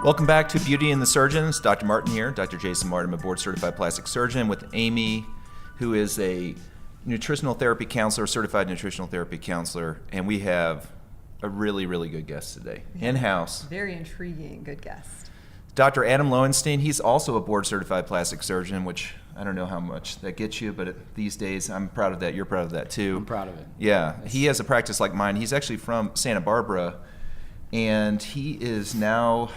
Welcome back to Beauty and the Surgeons. Dr. Martin here, Dr. Jason Martin. I'm a board-certified plastic surgeon with Amy, who is a nutritional therapy counselor, certified nutritional therapy counselor, and we have a really, really good guest today, in-house. Very intriguing, good guest. Dr. Adam Lowenstein. He's also a board-certified plastic surgeon, which I don't know how much that gets you, but these days I'm proud of that. You're proud of that too. I'm proud of it. Yeah, Yes. he has a practice like mine. He's actually from Santa Barbara, and he is now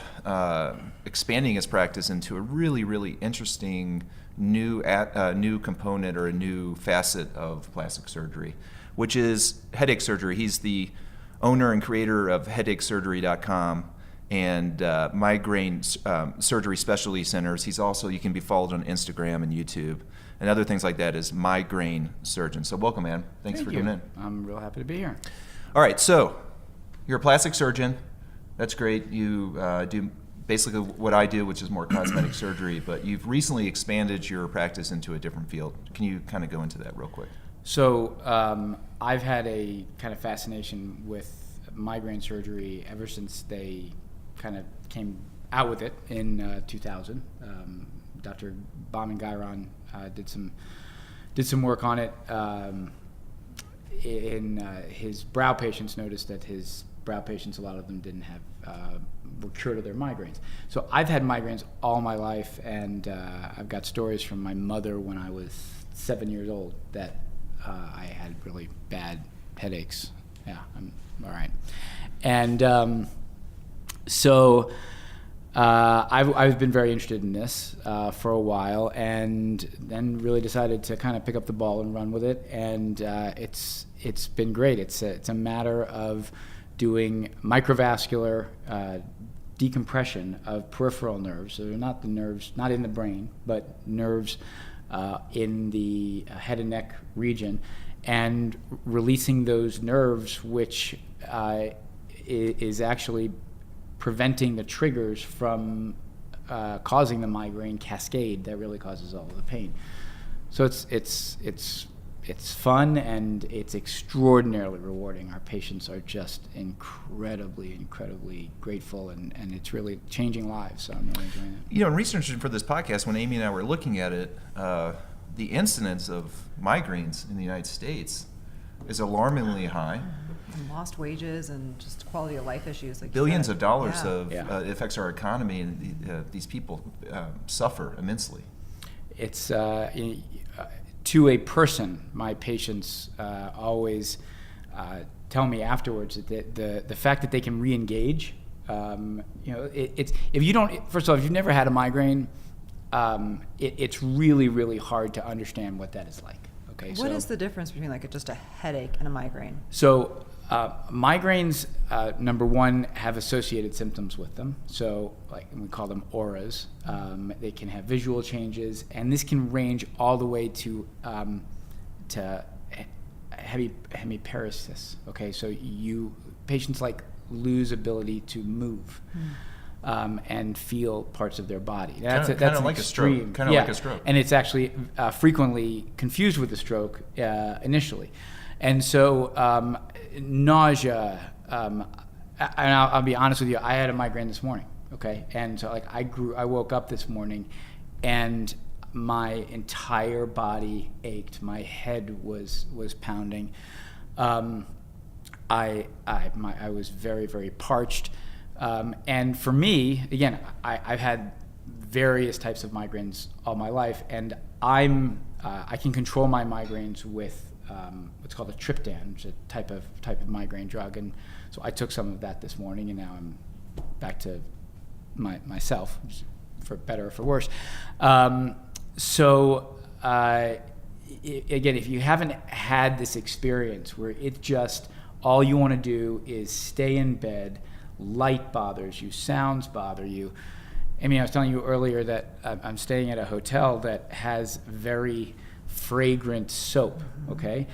expanding his practice into a really, really interesting new component or a new facet of plastic surgery, which is headache surgery. He's the owner and creator of headachesurgery.com and Migraine Surgery Specialty Centers. He's also, you can be followed on Instagram and YouTube and other things like that, is Migraine Surgeon. So welcome, man. Thanks for coming in. I'm real happy to be here. All right, so you're a plastic surgeon. That's great. You do basically what I do, which is more cosmetic surgery, but you've recently expanded your practice into a different field. Can you kind of go into that real quick? So I've had a kind of fascination with migraine surgery ever since they kind of came out with it in 2000. Dr. Bauman Gairon did some work on it. His brow patients noticed that his brow patients, a lot of them didn't have, were cured of their migraines. So I've had migraines all my life, and I've got stories from my mother when I was 7 years old that I had really bad headaches. Yeah, I'm all right. And so I've been very interested in this for a while, and then really decided to kind of pick up the ball and run with it. And it's been great. It's a matter of doing microvascular decompression of peripheral nerves. So they're not the nerves, not in the brain, but nerves in the head and neck region, and releasing those nerves, which is actually preventing the triggers from causing the migraine cascade that really causes all of the pain. So it's fun, and it's extraordinarily rewarding. Our patients are just incredibly grateful, and it's really changing lives. So I'm really enjoying it. You know, in researching for this podcast, when Amy and I were looking at it, the incidence of migraines in the United States is alarmingly high. And lost wages and just quality of life issues. Like Billions of dollars Yeah. it affects our economy, and these people suffer immensely. It's to a person, my patients always tell me afterwards that the fact that they can re-engage, it's if you don't, first of all, if you've never had a migraine, it's really hard to understand what that is like. Okay, What is the difference between like just a headache and a migraine? So migraines, number one, have associated symptoms with them. So like we call them auras. They can have visual changes, and this can range all the way to hemiparesis. Okay, so patients like lose ability to move. And feel parts of their body. That's like a stroke. Kind of like a stroke. And it's actually frequently confused with a stroke initially. And so nausea, and I'll be honest with you, I had a migraine this morning, okay? And so like I woke up this morning and my entire body ached. My head was pounding. I was very parched. And for me, again, I've had various types of migraines all my life, and I can control my migraines with what's called a triptan, which is a type of migraine drug. And so I took some of that this morning, and now I'm back to myself, for better or for worse. Again, if you haven't had this experience where it just all you want to do is stay in bed, light bothers you, sounds bother you. I mean, I was telling you earlier that I'm staying at a hotel that has very fragrant soap, okay?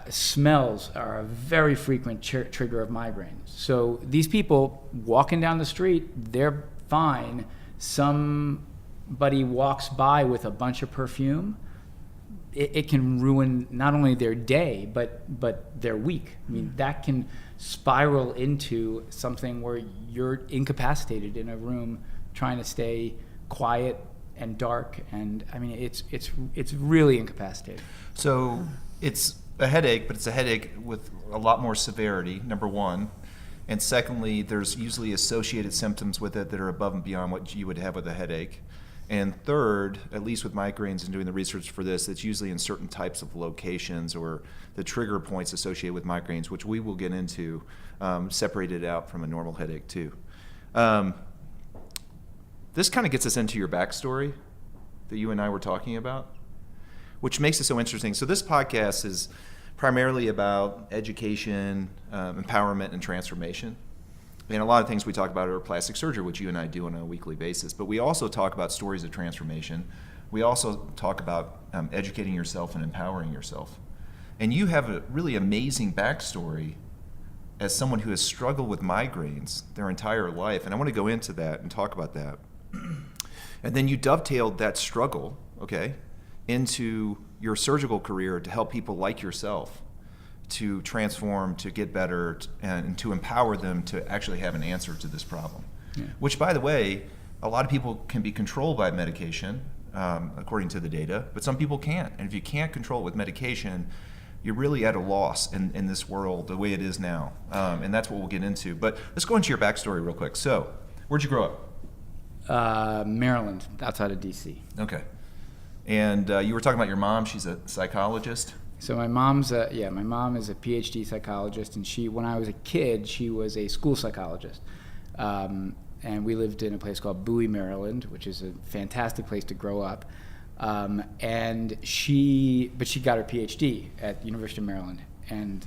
Smells are a very frequent trigger of migraines. So these people walking down the street, they're fine. Somebody walks by with a bunch of perfume, it can ruin not only their day, but their week. I mean, that can spiral into something where you're incapacitated in a room trying to stay quiet and dark, and I mean, it's really incapacitating. So it's a headache, but it's a headache with a lot more severity, number one. And secondly, there's usually associated symptoms with it that are above and beyond what you would have with a headache. And third, at least with migraines and doing the research for this, it's usually in certain types of locations or the trigger points associated with migraines, which we will get into, separated out from a normal headache too. This kind of gets us into your backstory that you and I were talking about, which makes it so interesting. So this podcast is primarily about education, empowerment, and transformation. And a lot of things we talk about are plastic surgery, which you and I do on a weekly basis. But we also talk about stories of transformation. We also talk about educating yourself and empowering yourself. And you have a really amazing backstory as someone who has struggled with migraines their entire life. And I want to go into that and talk about that. And then you dovetailed that struggle, okay, into your surgical career to help people like yourself to transform, to get better, and to empower them to actually have an answer to this problem. Yeah. Which, by the way, a lot of people can be controlled by medication, according to the data, but some people can't. And if you can't control it with medication, you're really at a loss in this world the way it is now. And that's what we'll get into. But let's go into your backstory real quick. So, where'd you grow up? Maryland, outside of D.C. Okay. And you were talking about your mom. She's a psychologist. So my mom is a PhD psychologist, and when I was a kid, she was a school psychologist. And we lived in a place called Bowie, Maryland, which is a fantastic place to grow up. But she got her PhD at the University of Maryland. And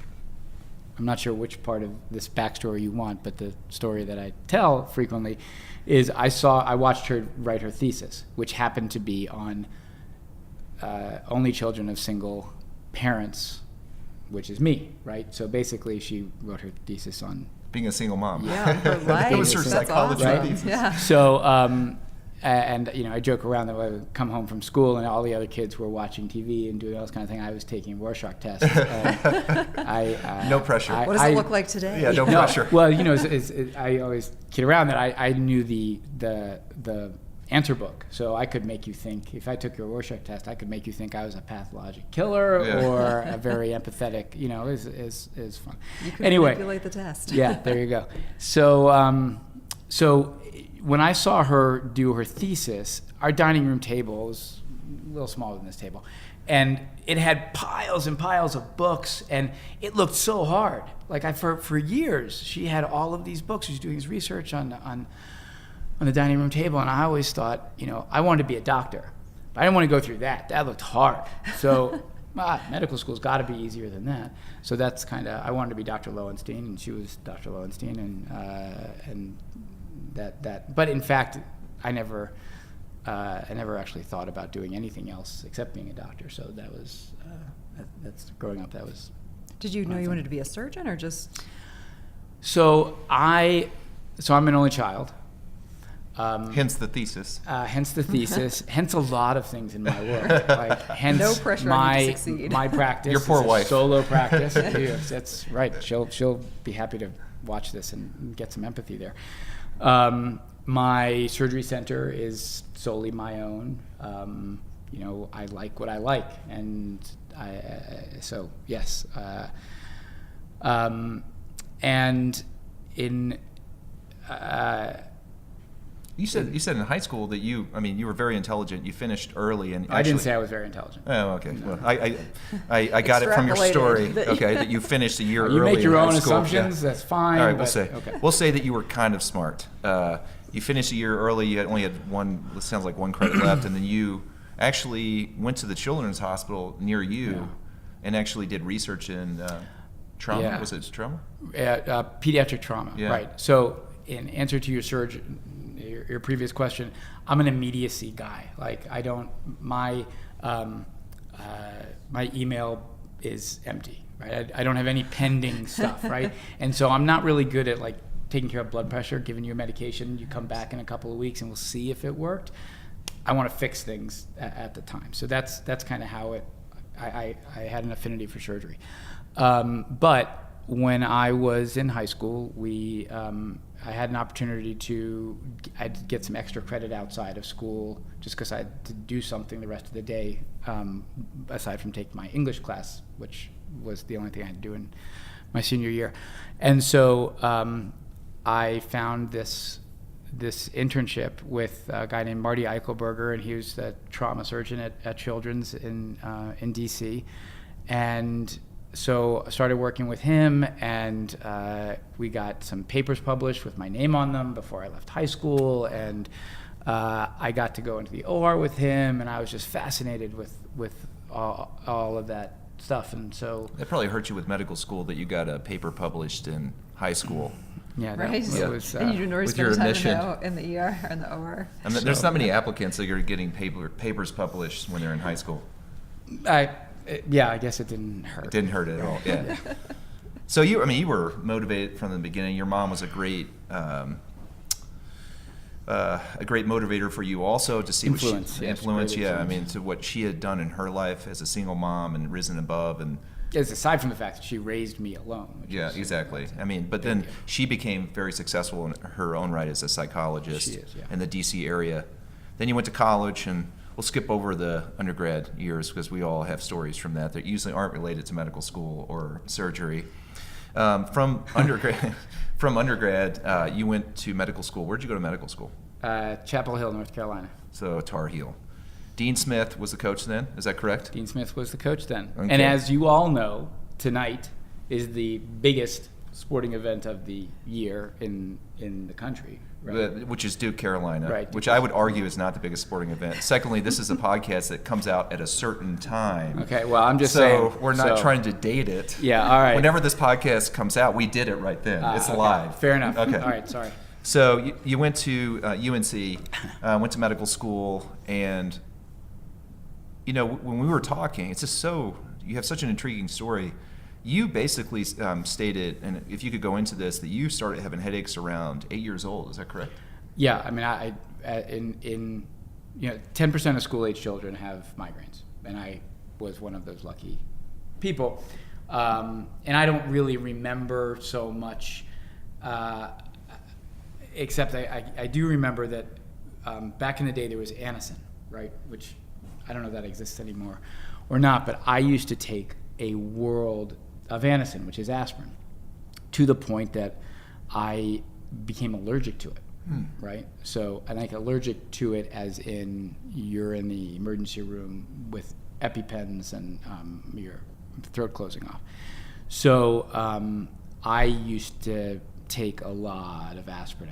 I'm not sure which part of this backstory you want, but the story that I tell frequently is I watched her write her thesis, which happened to be on only children of single parents, which is me, right? So basically, she wrote her thesis on being a single mom. Yeah, her life. It was her psychology thesis. Yeah. So, and I joke around that I would come home from school and all the other kids were watching TV and doing all this kind of thing. I was taking a Rorschach test. No pressure. What does it look like today? Yeah, no pressure. Well, I always kid around that I knew the answer book, so I could make you think. If I took your Rorschach test, I could make you think I was a pathologic killer or a very empathetic. Is fun. You could anyway, manipulate the test. Yeah, there you go. So, so when I saw her do her thesis, our dining room table was a little smaller than this table, and it had piles and piles of books, and it looked so hard. Like for years, she had all of these books. She was doing this research on the dining room table, and I always thought, I wanted to be a doctor, but I didn't want to go through that. That looked hard. So medical school's got to be easier than that. So that's I wanted to be Dr. Lowenstein, and she was Dr. Lowenstein, and that. But in fact, I never actually thought about doing anything else except being a doctor. So that was that's growing up. That was. Did you know you wanted to be a surgeon, or just? So I'm an only child. Hence the thesis. Hence a lot of things in my work. Hence no pressure on you to succeed. My practice. Your poor wife. Solo practice. Yes, that's right. She'll be happy to watch this and get some empathy there. My surgery center is solely my own. I like what I like, and so yes. And in. You said in high school that you were very intelligent. You finished early, and I didn't say I was very intelligent. Oh, okay. No. Well, I got it from your story. Okay, that you finished a year early. You make your in own high school. assumptions. Yeah. That's fine. All right, we'll say that you were kind of smart. You finished a year early. You only had one. It sounds like one credit left, and then you actually went to the children's hospital near you, and actually did research in trauma. Yeah. Was it trauma? Pediatric trauma. Yeah. Right. So, in answer to your previous question, I'm an immediacy guy. Like I don't my email is empty, right? I don't have any pending stuff, right? And so I'm not really good at taking care of blood pressure, giving you a medication. You come back in a couple of weeks and we'll see if it worked. I want to fix things at the time. So that's kind of how it I had an affinity for surgery. But when I was in high school, I had an opportunity to get some extra credit outside of school just because I had to do something the rest of the day, aside from taking my English class, which was the only thing I had to do in my senior year. And so I found this internship with a guy named Marty Eichelberger, and he was the trauma surgeon at Children's in DC. And so I started working with him, and we got some papers published with my name on them before I left high school, and I got to go into the OR with him, and I was just fascinated with all of that stuff. And so That probably hurt you with medical school that you got a paper published in high school. yeah, Right? that was And you didn't always with your spend time admission. in the ER or in the OR. And there's not many applicants that are getting papers published when they're in high school. I guess it didn't hurt. It didn't hurt at all. Yeah. So you were motivated from the beginning. Your mom was a great motivator for you also to see Influence, what she, yes, influence. great Yeah, influence. to what she had done in her life as a single mom and risen above and. As aside from the fact that she raised me alone. Which Yeah, is, exactly. But then deal. she became very successful in her own right as a psychologist She is, yeah. in the DC area. Then you went to college, and we'll skip over the undergrad years because we all have stories from that usually aren't related to medical school or surgery. From undergrad, you went to medical school. Where'd you go to medical school? Chapel Hill, North Carolina. So Tar Heel. Dean Smith was the coach then, is that correct? Dean Smith was the coach then. Okay. And as you all know, tonight is the biggest sporting event of the year in the country. Right? Which is Duke, Carolina, Right, which Duke. I would argue is not the biggest sporting event. Secondly, this is a podcast that comes out at a certain time. Okay, well, I'm just saying. So we're not trying to date it. Yeah, all right. Whenever this podcast comes out, we did it right then. It's Okay, live. Fair enough. Okay. All right, sorry. So you went to UNC, went to medical school, and when we were talking, it's just you have such an intriguing story. You basically stated, and if you could go into this, that you started having headaches around 8 years old. Is that correct? Yeah, I 10% of school-age children have migraines, and I was one of those lucky people. And I don't really remember so much, except I do remember that back in the day there was Anacin, right? Which I don't know if that exists anymore or not, but I used to take a world of Anacin, which is aspirin, to the point that I became allergic to it. Right? So I think allergic to it as in you're in the emergency room with EpiPens and your throat closing off. So I used to take a lot of aspirin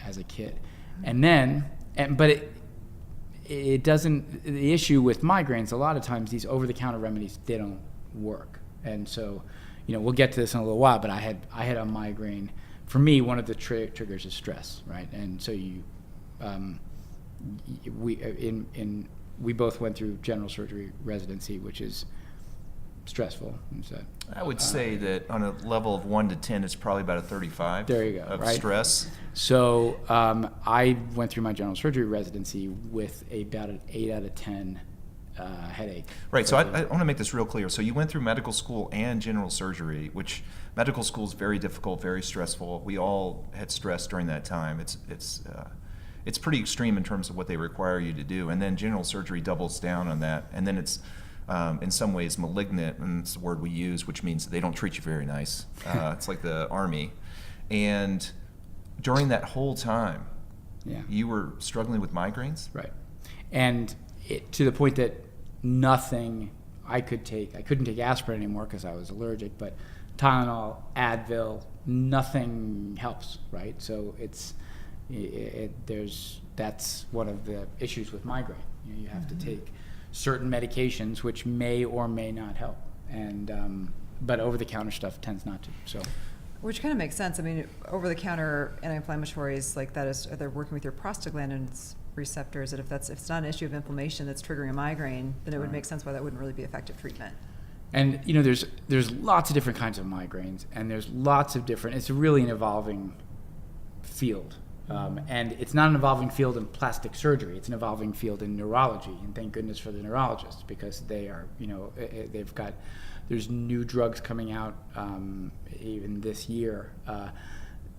as a kid. But it doesn't, the issue with migraines, a lot of times these over-the-counter remedies, they don't work. And so, we'll get to this in a little while, but I had a migraine. For me, one of the triggers is stress, right? And so we both went through general surgery residency, which is stressful. I would say that on a level of 1 to 10, it's probably about a 35. There you go, of right? stress. So I went through my general surgery residency with about an 8 out of 10 headache. Right, so I want to make this real clear. So you went through medical school and general surgery, which medical school is very difficult, very stressful. We all had stress during that time. It's pretty extreme in terms of what they require you to do. And then general surgery doubles down on that. And then it's in some ways malignant, and it's the word we use, which means they don't treat you very nice. It's like the Army. And during that whole time, you were struggling with migraines? Right. And to the point that nothing I couldn't take aspirin anymore because I was allergic, but Tylenol, Advil, nothing helps, right? So that's one of the issues with migraine. You have to take certain medications which may or may not help, and but over-the-counter stuff tends not to. So, Which kind of makes sense. I mean, over-the-counter anti-inflammatories like that they're working with your prostaglandins receptors. That if it's not an issue of inflammation that's triggering a migraine, then it would make sense why that wouldn't really be effective treatment. And there's lots of different kinds of migraines, and there's lots of different. It's really an evolving field, And it's not an evolving field in plastic surgery. It's an evolving field in neurology. And thank goodness for the neurologists, because they are, there's new drugs coming out even this year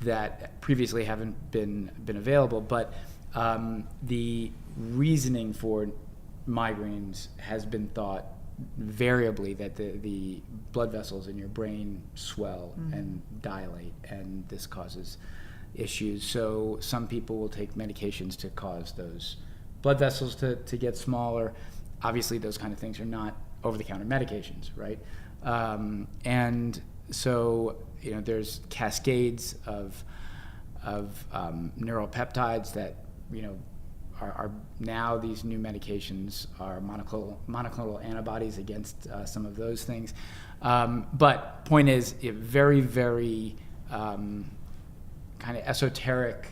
that previously haven't been available. But the reasoning for migraines has been thought variably that the blood vessels in your brain swell and dilate, and this causes issues. So some people will take medications to cause those blood vessels to get smaller. Obviously, those kind of things are not over-the-counter medications, right? And so, there's cascades of neuropeptides that, are now these new medications are monoclonal antibodies against some of those things. But point is, very, very kind of esoteric,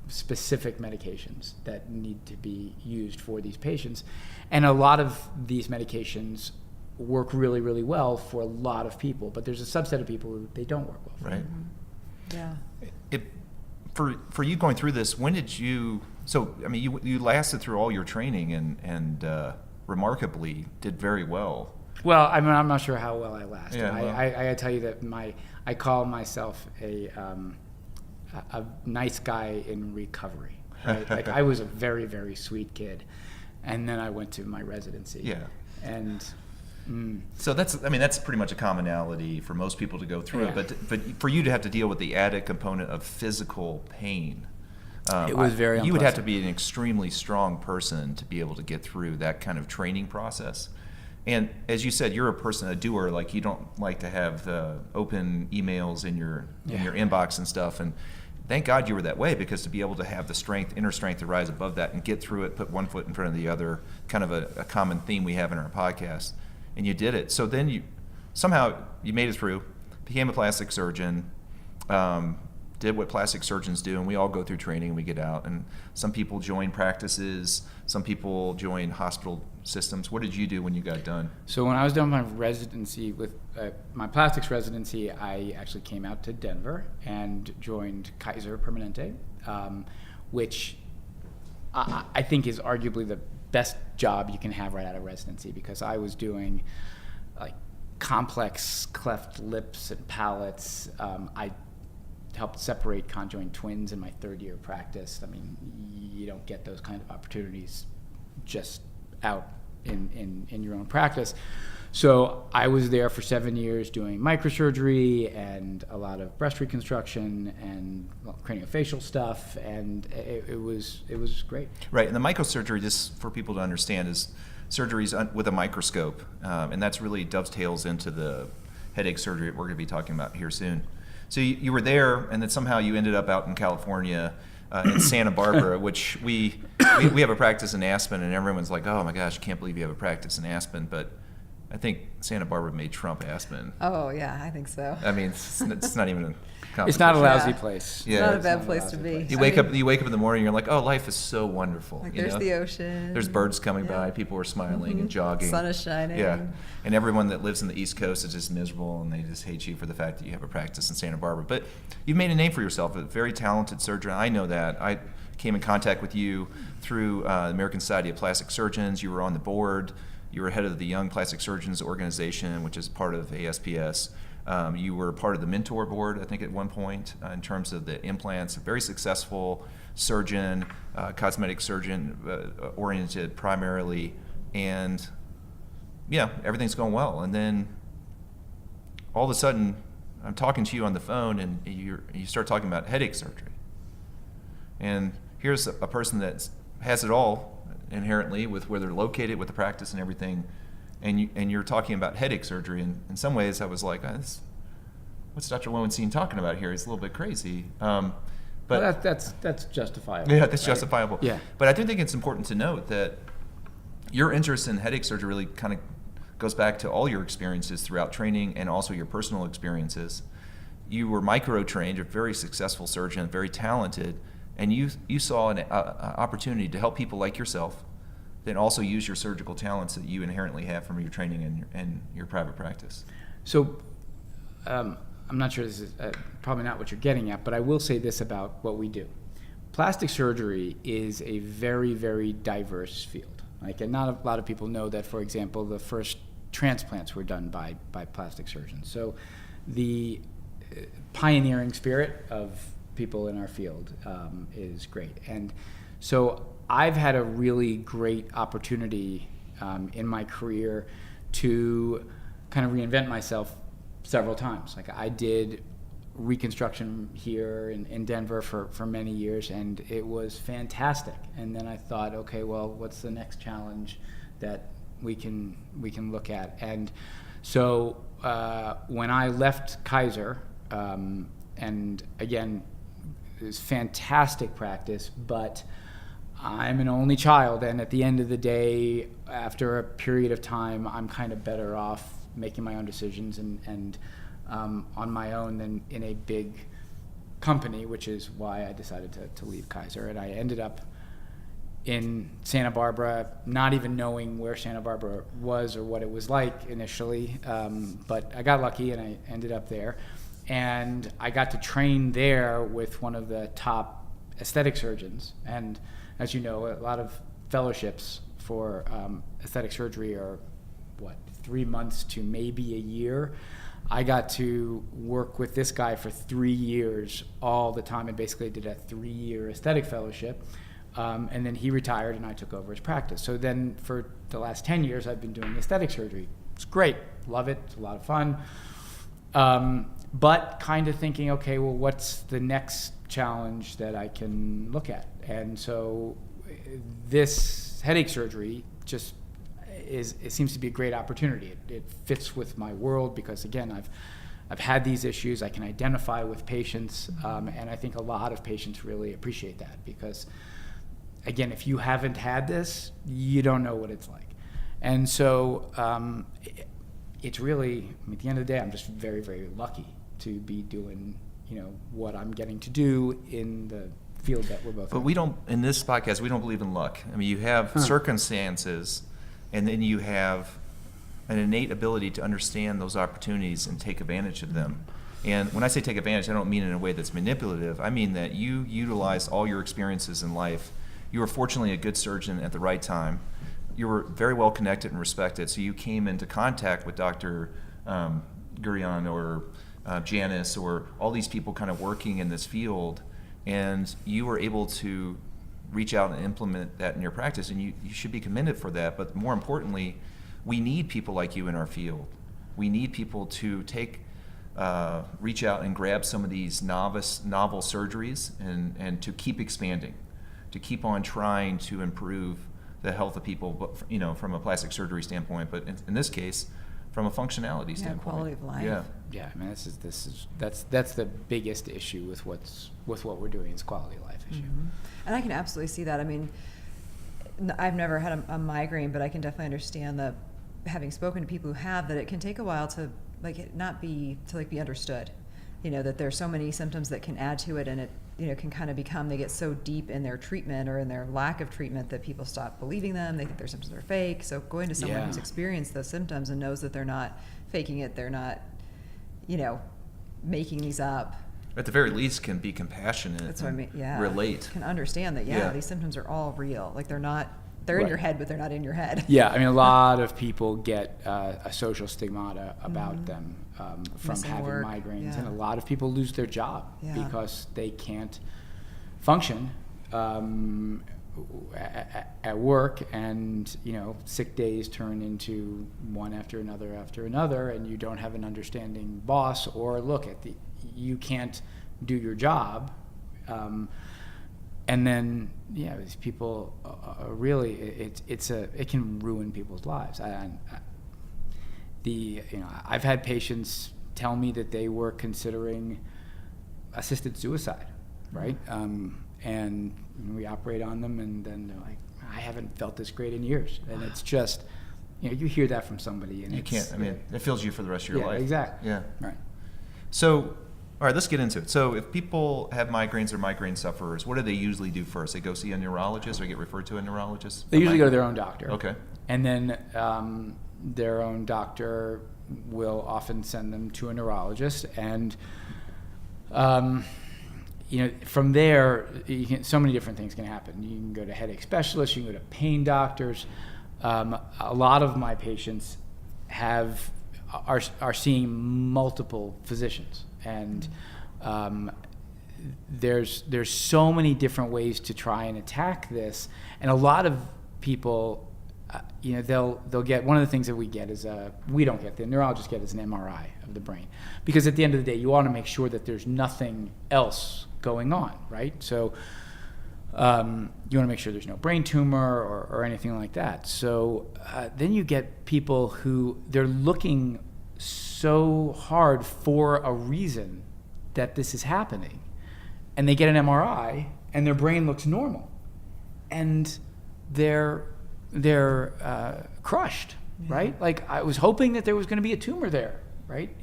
specific medications that need to be used for these patients. And a lot of these medications work really, really well for a lot of people, but there's a subset of people who they don't work well for. Right. Yeah. For you going through this, when did you? So I mean, you lasted through all your training and remarkably did very well. Well, I mean, I'm not sure how well I lasted. Yeah, well. I gotta tell you that I call myself a nice guy in recovery. Right? Like, I was a very, very sweet kid, and then I went to my residency. Yeah. And so that's pretty much a commonality for most people to go through Yeah. it. But for you to have to deal with the added component of physical pain, it was very you would have to unpleasant. be an extremely strong person to be able to get through that kind of training process. And as you said, you're a doer. Like, you don't like to have the open emails in your inbox and stuff. And thank God you were that way, because to be able to have the inner strength to rise above that and get through it, put one foot in front of the other, kind of a common theme we have in our podcast. And you did it. So then you made it through, became a plastic surgeon, did what plastic surgeons do, and we all go through training and we get out. And some people join practices, some people join hospital systems. What did you do when you got done? So when I was done my residency, with my plastics residency, I actually came out to Denver and joined Kaiser Permanente, which I think is arguably the best job you can have right out of residency, because I was doing like complex cleft lips and palates. I helped separate conjoined twins in my third year of practice. I mean, you don't get those kind of opportunities just out in your own practice. So I was there for 7 years doing microsurgery and a lot of breast reconstruction and craniofacial stuff, and it was great. Right, and the microsurgery, just for people to understand, is surgeries with a microscope, and that's really dovetails into the headache surgery that we're going to be talking about here soon. So you were there, and then somehow you ended up out in California, in Santa Barbara, which we have a practice in Aspen, and everyone's like, oh my gosh, I can't believe you have a practice in Aspen, but I think Santa Barbara may trump Aspen. Oh, yeah, I think so. I mean, it's not even a competition. It's not a lousy Yeah. place. Yeah. It's not a It's bad not a place lousy to be. place. You I wake mean, up in the morning, you're like, oh, life is so wonderful. Like, you there's know? the ocean. There's birds coming Yeah. by, people are smiling and jogging. Sun is shining. Yeah, and everyone that lives in the East Coast is just miserable, and they just hate you for the fact that you have a practice in Santa Barbara. But you've made a name for yourself, a very talented surgeon. I know that. I came in contact with you through the American Society of Plastic Surgeons. You were on the board. You were head of the Young Plastic Surgeons Organization, which is part of ASPS. You were part of the mentor board, I think, at one point, in terms of the implants. A very successful surgeon, cosmetic surgeon, oriented primarily, and yeah, everything's going well. And then all of a sudden, I'm talking to you on the phone, and you start talking about headache surgery. And here's a person that has it all inherently, with where they're located, with the practice and everything, and you're talking about headache surgery. And in some ways, I was like, what's Dr. Lowenstein talking about here? He's a little bit crazy. But Well, that's justifiable. yeah, that's right? justifiable. Yeah. But I do think it's important to note that your interest in headache surgery really kind of goes back to all your experiences throughout training and also your personal experiences. You were micro-trained, a very successful surgeon, very talented, and you saw an opportunity to help people like yourself, then also use your surgical talents that you inherently have from your training and your private practice. So I'm not sure this is probably not what you're getting at, but I will say this about what we do. plastic surgery is a very, very diverse field. Like, and not a lot of people know that, for example, the first transplants were done by plastic surgeons. So the pioneering spirit of people in our field is great. And so I've had a really great opportunity in my career to kind of reinvent myself several times. Like, I did reconstruction here in Denver for many years, and it was fantastic. And then I thought, okay, well, what's the next challenge that we can look at? And so when I left Kaiser, and again, it was fantastic practice, but I'm an only child, and at the end of the day, after a period of time, I'm kind of better off making my own decisions and on my own than in a big company, which is why I decided to leave Kaiser. And I ended up in Santa Barbara, not even knowing where Santa Barbara was or what it was like initially, but I got lucky and I ended up there. And I got to train there with one of the top aesthetic surgeons. And as you know, a lot of fellowships for aesthetic surgery are, 3 months to maybe a year. I got to work with this guy for 3 years all the time, and basically did a 3-year aesthetic fellowship. And then he retired and I took over his practice. So then for the last 10 years, I've been doing aesthetic surgery. It's great, love it, it's a lot of fun. But kind of thinking, okay, well, what's the next challenge that I can look at? And so this headache surgery just it seems to be a great opportunity. It fits with my world because, again, I've had these issues. I can identify with patients, and I think a lot of patients really appreciate that because, again, if you haven't had this, you don't know what it's like. And so it's really, at the end of the day, I'm just very, very lucky to be doing, what I'm getting to do in the field that we're both in. But we don't, in this podcast, we don't believe in luck. I mean, you have circumstances, and then you have an innate ability to understand those opportunities and take advantage of them. And when I say take advantage, I don't mean in a way that's manipulative. I mean that you utilize all your experiences in life. You were fortunately a good surgeon at the right time. You were very well connected and respected, so you came into contact with Dr. Gurion or Janice or all these people kind of working in this field, and you were able to reach out and implement that in your practice, and you should be commended for that. But more importantly, we need people like you in our field. We need people to reach out and grab some of these novel surgeries and to keep expanding, to keep on trying to improve the health of people, but, from a plastic surgery standpoint, but in this case, from a functionality standpoint. Quality of life. Yeah. I mean, that's the biggest issue with what we're doing is quality of life issue. Mm-hmm. And I can absolutely see that. I mean, I've never had a migraine, but I can definitely understand having spoken to people who have, that it can take a while to be understood. That there's so many symptoms that can add to it, and it can kind of they get so deep in their treatment or in their lack of treatment that people stop believing them. They think their symptoms are fake. So going to someone who's experienced those symptoms and knows that they're not faking it, they're not, making these up. At the very least, can be compassionate. That's what I mean. Yeah. Relate. Can understand that. These symptoms are all real. Like they're in your head, but they're not in your head. Yeah, I mean, a lot of people get a social stigmata about them from Missing having work. migraines, Yeah. and a lot of people lose their job because they can't function at work, and sick days turn into one after another, and you don't have an understanding boss, or you can't do your job. And then, these people really, it can ruin people's lives. I've had patients tell me that they were considering assisted suicide, right? And we operate on them, and then they're like, I haven't felt this great in years. And it's just, you hear that from somebody, and you can't. I mean, it fills you for the rest of your life. Exactly. Yeah. Right. So, all right, let's get into it. So if people have migraines or migraine sufferers, what do they usually do first? They go see a neurologist or get referred to a neurologist? They usually go to their own doctor. Okay. And then their own doctor will often send them to a neurologist. And, from there, so many different things can happen. You can go to headache specialists, you can go to pain doctors. A lot of my patients are seeing multiple physicians, and there's so many different ways to try and attack this. And a lot of people, they'll get, one of the things that we get is we don't get, the neurologists get, is an MRI of the brain, because at the end of the day, you want to make sure that there's nothing else going on, right? So you want to make sure there's no brain tumor or anything like that. So then you get people who, they're looking so hard for a reason that this is happening, and they get an MRI and their brain looks normal, and they're crushed, right? Like, I was hoping that there was going to be a tumor there, right?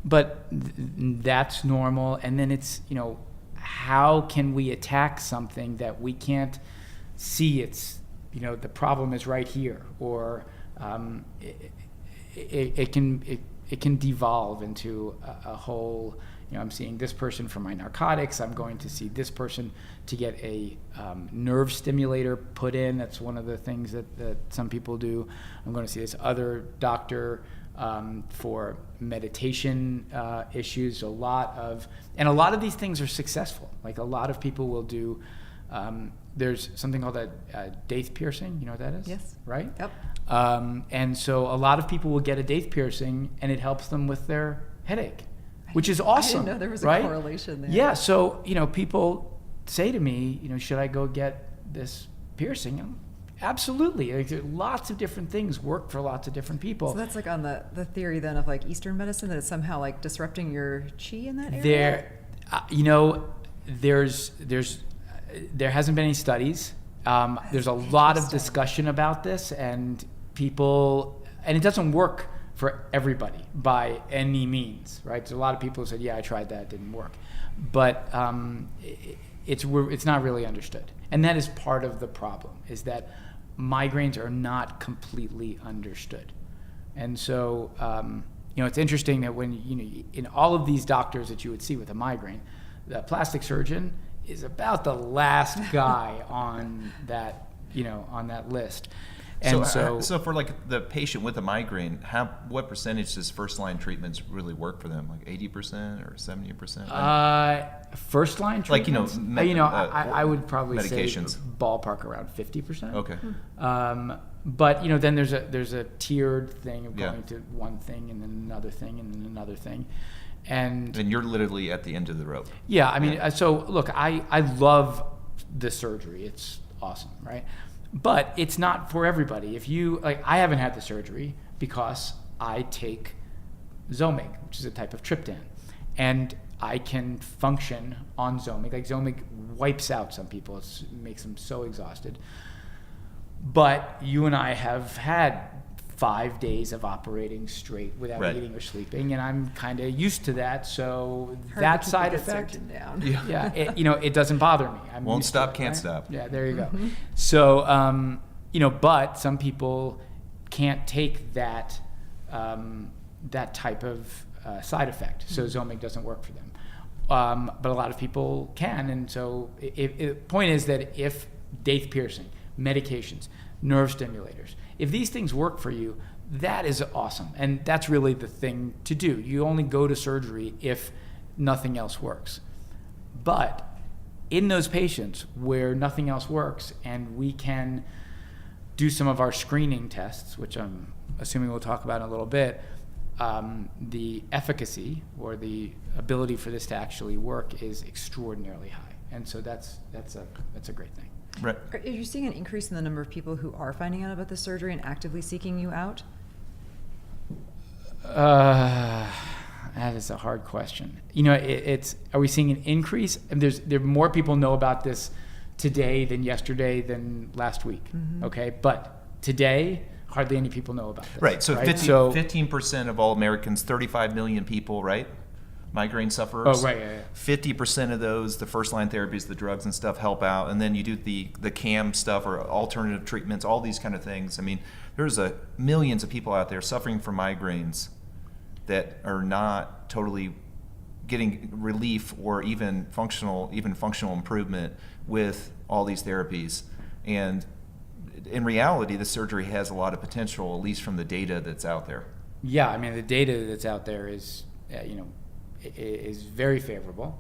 But that's normal. And then it's, how can we attack something that we can't see? It's, the problem is right here, or it can devolve into a whole, I'm seeing this person for my narcotics, I'm going to see this person to get a nerve stimulator put in. That's one of the things that some people do. I'm going to see this other doctor for meditation issues. A lot of these things are successful. Like, a lot of people will do, there's something called a daith piercing. You know what that is? Yes. Right? Yep. And so a lot of people will get a daith piercing, and it helps them with their headache, which is awesome. I didn't know there was a right? correlation there. Yeah. So, people say to me, should I go get this piercing? Absolutely. Like, lots of different things work for lots of different people. So that's like on the theory then of like Eastern medicine, that it's somehow like disrupting your chi in that area? There hasn't been any studies. There's a lot of discussion about this, and it doesn't work for everybody by any means, right? So a lot of people said, yeah, I tried that, it didn't work. But it's not really understood. And that is part of the problem, is that migraines are not completely understood. And so, it's interesting that when, in all of these doctors that you would see with a migraine, the plastic surgeon is about the last guy on that, on that list. And so for like the patient with a migraine, what percentage does first line treatments really work for them? Like 80% or 70%? First line treatments, I would probably medications. say ballpark around 50%. Okay. But then there's a tiered thing of Yeah. going to one thing and then another thing and then another thing. And you're literally at the end of the rope. yeah, I mean, so look, I love the surgery. It's awesome, right? But it's not for everybody. If you, I haven't had the surgery because I take Zomig, which is a type of triptan. And I can function on Zomig. Like, Zomig wipes out some people. It makes them so exhausted. But you and I have had 5 days of operating straight without Right. eating or sleeping, and I'm kind of used to that. So Hard to that keep a side good effect, surgeon down. yeah, it doesn't bother me. I'm Won't used stop, to it, can't right? stop. Yeah, there you go. So, but some people can't take that type of side effect. So Zomig doesn't work for them. But a lot of people can. And so the point is that if daith piercing, medications, nerve stimulators, if these things work for you, that is awesome. And that's really the thing to do. You only go to surgery if nothing else works. But in those patients where nothing else works and we can do some of our screening tests, which I'm assuming we'll talk about in a little bit, the efficacy or the ability for this to actually work is extraordinarily high. And so that's a great thing. Right. Are you seeing an increase in the number of people who are finding out about the surgery and actively seeking you out? That is a hard question. Are we seeing an increase? And there more people know about this today than yesterday than last week. Mm-hmm. Okay, but today hardly any people know about this. Right. So right? 15% of all Americans, 35 million people, right? Migraine sufferers. Oh, right. Yeah. 50% of those, the first line therapies, the drugs and stuff help out. And then you do the CAM stuff or alternative treatments, all these kind of things. I mean, there's millions of people out there suffering from migraines that are not totally getting relief or even functional improvement with all these therapies. And in reality, the surgery has a lot of potential, at least from the data that's out there. Yeah, I mean, the data that's out there is, is very favorable.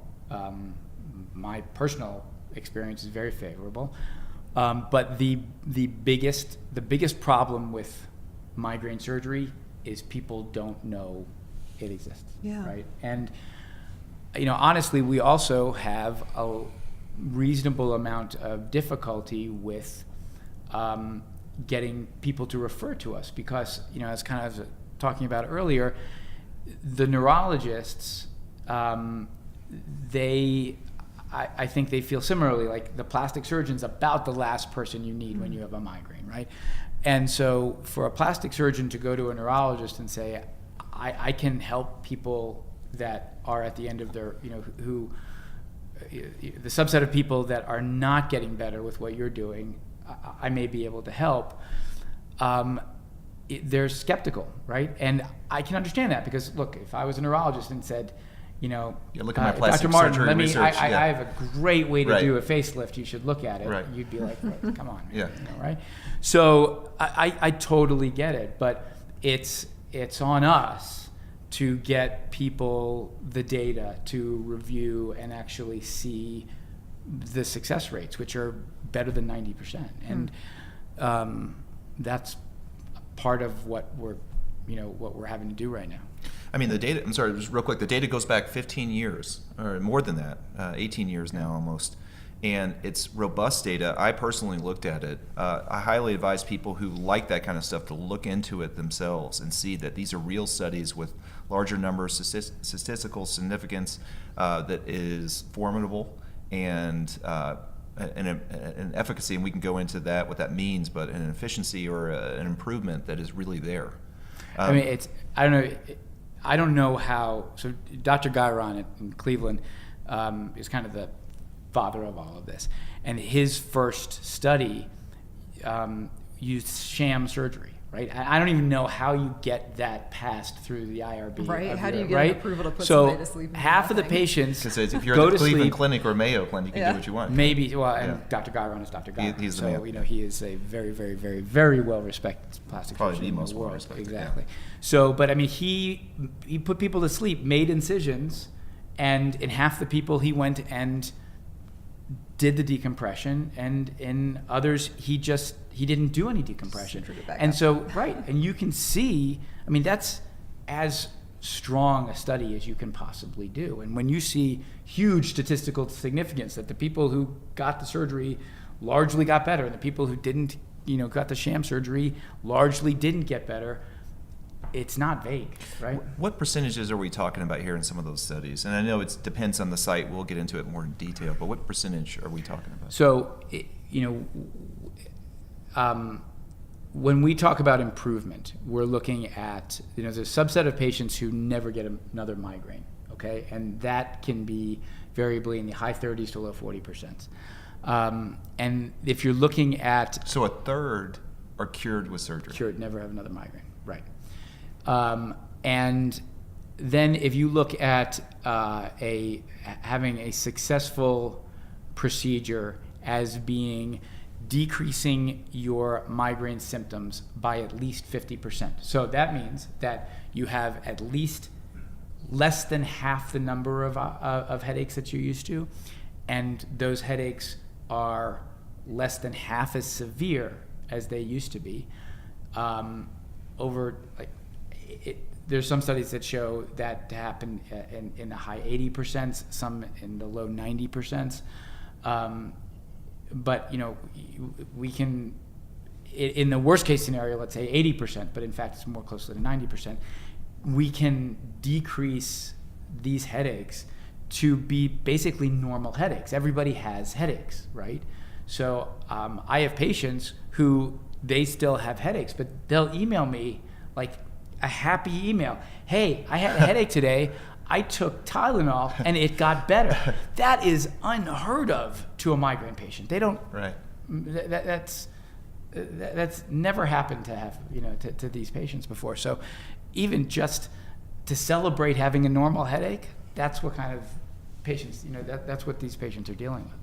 My personal experience is very favorable. But the biggest problem with migraine surgery is people don't know it exists. Yeah. Right. And honestly, we also have a reasonable amount of difficulty with getting people to refer to us because, as kind of talking about earlier, the neurologists, I think they feel similarly, like the plastic surgeon's about the last person you need when you have a migraine, right? And so for a plastic surgeon to go to a neurologist and say, I can help people that are at the end of their, who the subset of people that are not getting better with what you're doing, I may be able to help. They're skeptical, right? And I can understand that because, look, if I was a neurologist and said, look at my plastic Dr. Martin, surgery research. I have a great way to Right. do a facelift. You should look at it. Right. You'd be like, come on, Yeah. right? So I totally get it, but it's on us to get people the data to review and actually see the success rates, which are better than 90%, and that's part of what we're having to do right now. I mean, the data, I'm sorry, just real quick, the data goes back 15 years, or more than that, 18 years now almost. And it's robust data. I personally looked at it. I highly advise people who like that kind of stuff to look into it themselves and see that these are real studies with larger numbers, statistical significance that is formidable, and an efficacy, and we can go into that, what that means, but an efficiency or an improvement that is really there. I mean, I don't know how. So Dr. Guyron in Cleveland is kind of the father of all of this, and his first study used sham surgery. Right? I don't even know how you get that passed through the IRB. Right? How do you get right? an approval to put so somebody to sleep? And half of the nothing? patients Because if you're go at the to Cleveland sleep, Clinic or Mayo Clinic, you can do what you want. Maybe, well, and Yeah. Dr. Guyron is Dr. Guyron. He's the so, man. he is a very, very, very, very well-respected plastic Probably surgeon the in most the world. well-respected, Exactly. So, but I mean, he put people to sleep, made incisions, and in half the people he went and did the decompression, and in others he didn't do any decompression. Centered it back And up. so, right, and you can see, I mean, that's as strong a study as you can possibly do. And when you see huge statistical significance that the people who got the surgery largely got better, and the people who didn't, got the sham surgery largely didn't get better, it's not vague, right? What percentages are we talking about here in some of those studies? And I know it depends on the site. We'll get into it more in detail. But what percentage are we talking about? So, when we talk about improvement, we're looking at, there's a subset of patients who never get another migraine, okay? And that can be variably in the high 30s to low 40%. And if you're looking at... So a third are cured with surgery. Cured, never have another migraine, right. And then if you look at having a successful procedure as being decreasing your migraine symptoms by at least 50%. So that means that you have at least less than half the number of headaches that you're used to, and those headaches are less than half as severe as they used to be. There's some studies that show that to happen in the high 80%, some in the low 90%. But we can, in the worst case scenario, let's say 80%, but in fact it's more closely to 90%, we can decrease these headaches to be basically normal headaches. Everybody has headaches, right? So I have patients who they still have headaches, but they'll email me like a happy email. Hey, I had a headache today. I took Tylenol and it got better. That is unheard of to a migraine patient. They don't. Right. That's never happened to have to these patients before. So even just to celebrate having a normal headache, that's what kind of patients, that's what these patients are dealing with.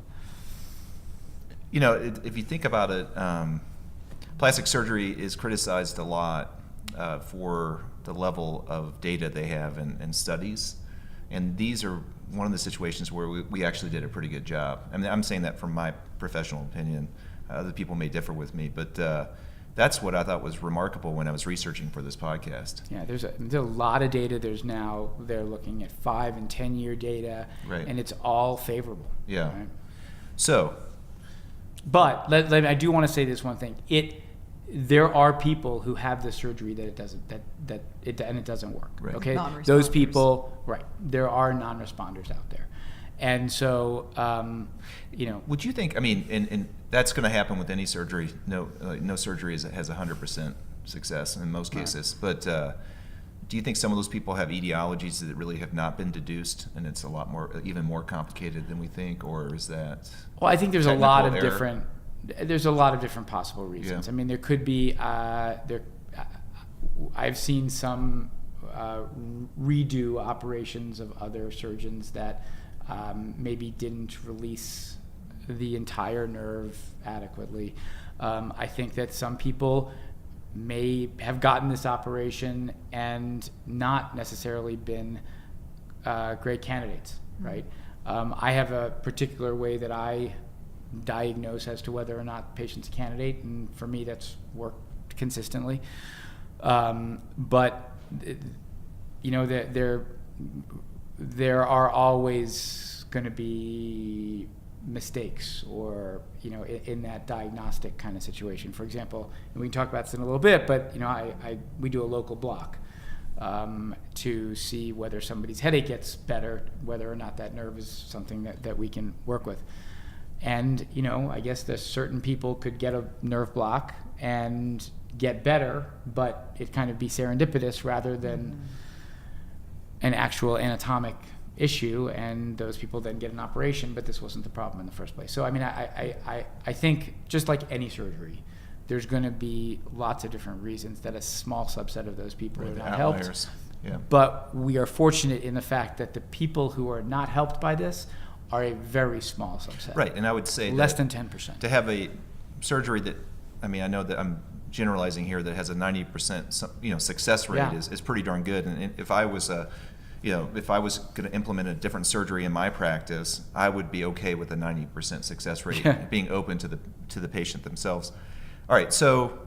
If you think about it, plastic surgery is criticized a lot for the level of data they have in studies. And these are one of the situations where we actually did a pretty good job. I mean, I'm saying that from my professional opinion. Other people may differ with me, but that's what I thought was remarkable when I was researching for this podcast. Yeah, there's a lot of data. They're looking at 5 and 10 year data, right, and it's all favorable. Yeah. Right? So, but I do want to say this one thing. There are people who have the surgery that it doesn't work. Right. Okay, Non-responders. those people, right? There are non-responders out there, and so would you think? I mean, and that's going to happen with any surgery. No surgery has 100% success in most cases. Right. But do you think some of those people have etiologies that really have not been deduced, and it's even more complicated than we think, or is that? Well, I think there's a lot of error? There's a lot of different possible reasons. Yeah. I mean, there could be I've seen some redo operations of other surgeons that maybe didn't release the entire nerve adequately. I think that some people may have gotten this operation and not necessarily been great candidates, right? I have a particular way that I diagnose as to whether or not the patient's a candidate, and for me that's worked consistently. But there are always going to be mistakes or in that diagnostic kind of situation. For example, and we can talk about this in a little bit, but we do a local block to see whether somebody's headache gets better, whether or not that nerve is something that we can work with. And I guess there's certain people could get a nerve block and get better, but it kind of be serendipitous rather than an actual anatomic issue, and those people then get an operation, but this wasn't the problem in the first place. So I mean, I think just like any surgery, there's going to be lots of different reasons that a small subset of those people are not helped. Yeah. But we are fortunate in the fact that the people who are not helped by this are a very small subset. Right, and I would say less than 10%. To have a surgery that, I mean, I know that I'm generalizing here, that has a 90% success rate is pretty darn good. And if I was going to implement a different surgery in my practice, I would be okay with a 90% success rate, being open to the patient themselves. All right, so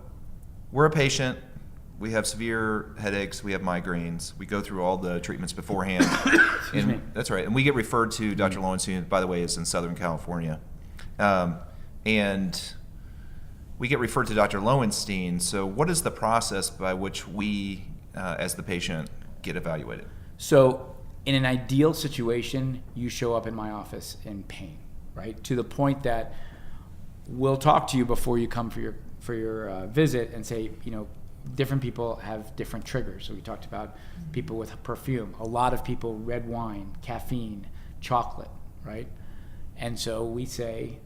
we're a patient. We have severe headaches. We have migraines. We go through all the treatments beforehand. Excuse me. That's right. And we get referred to Dr. Lowenstein, who, by the way, is in Southern California. And we get referred to Dr. Lowenstein. So what is the process by which we, as the patient, get evaluated? So in an ideal situation, you show up in my office in pain, right? To the point that we'll talk to you before you come for your visit and say, different people have different triggers. So we talked about people with perfume. A lot of people, red wine, caffeine, chocolate, right? And so we say,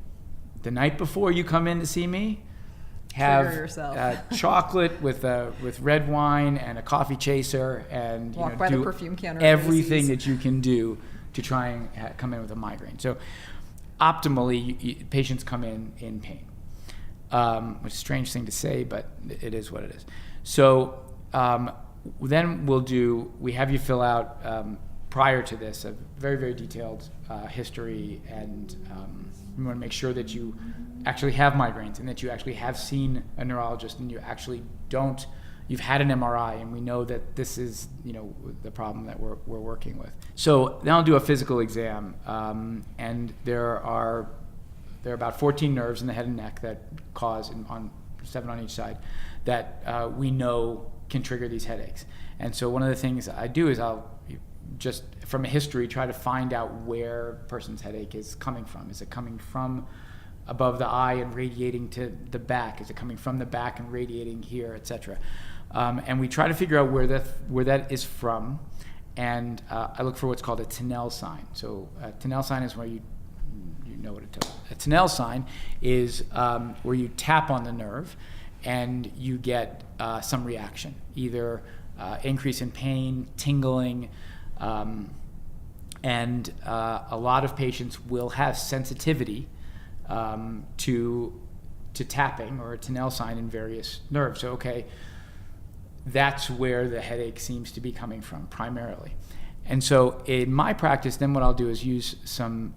the night before you come in to see me, have chocolate with red wine and a coffee chaser, and walk by do the perfume counter everything that you can do to try and come in with a migraine. So optimally, patients come in pain, which is a strange thing to say, but it is what it is. So then we have you fill out prior to this a very, very detailed history, and we want to make sure that you actually have migraines and that you actually have seen a neurologist and you actually you've had an MRI, and we know that this is the problem that we're working with. So then I'll do a physical exam, and there are about 14 nerves in the head and neck that cause, 7 on each side, that we know can trigger these headaches. And so one of the things I do is I'll just from a history try to find out where a person's headache is coming from. Is it coming from above the eye and radiating to the back? Is it coming from the back and radiating here, etc.? And we try to figure out where that is from, and I look for what's called a Tinel sign. So a Tinel sign is where you know what it is. A Tinel sign is where you tap on the nerve and you get some reaction, either increase in pain, tingling, And a lot of patients will have sensitivity to tapping or to Lowenstein in various nerves. So, okay, that's where the headache seems to be coming from primarily. And so in my practice, then what I'll do is use some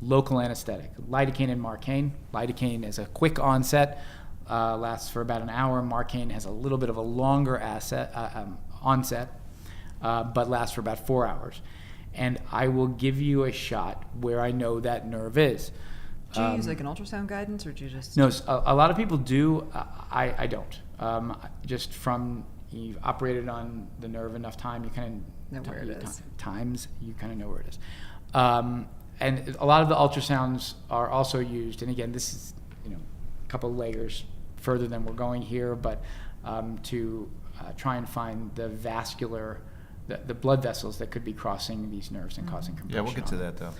local anesthetic, lidocaine and Marcaine. Lidocaine is a quick onset, lasts for about an hour. Marcaine has a little bit of a longer onset, but lasts for about 4 hours. And I will give you a shot where I know that nerve is. Do you use like an ultrasound guidance, or do you just? No, a lot of people do. I don't. Just from, you've operated on the nerve enough time, you kind of know where it is. Times, you kind of know where it is. And a lot of the ultrasounds are also used, and again, this is, a couple layers further than we're going here, but to try and find the vascular, the blood vessels that could be crossing these nerves and causing compression. Yeah, we'll get to that though.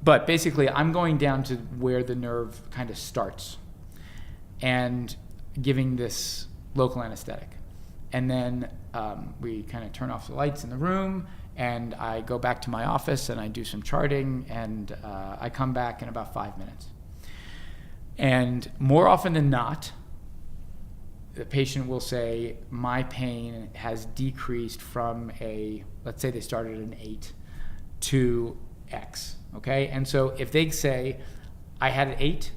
But basically, I'm going down to where the nerve kind of starts and giving this local anesthetic. And then we kind of turn off the lights in the room, and I go back to my office and I do some charting, and I come back in about 5 minutes. And more often than not, the patient will say, my pain has decreased from let's say they started at an 8 to X, okay? And so if they say, I had an 8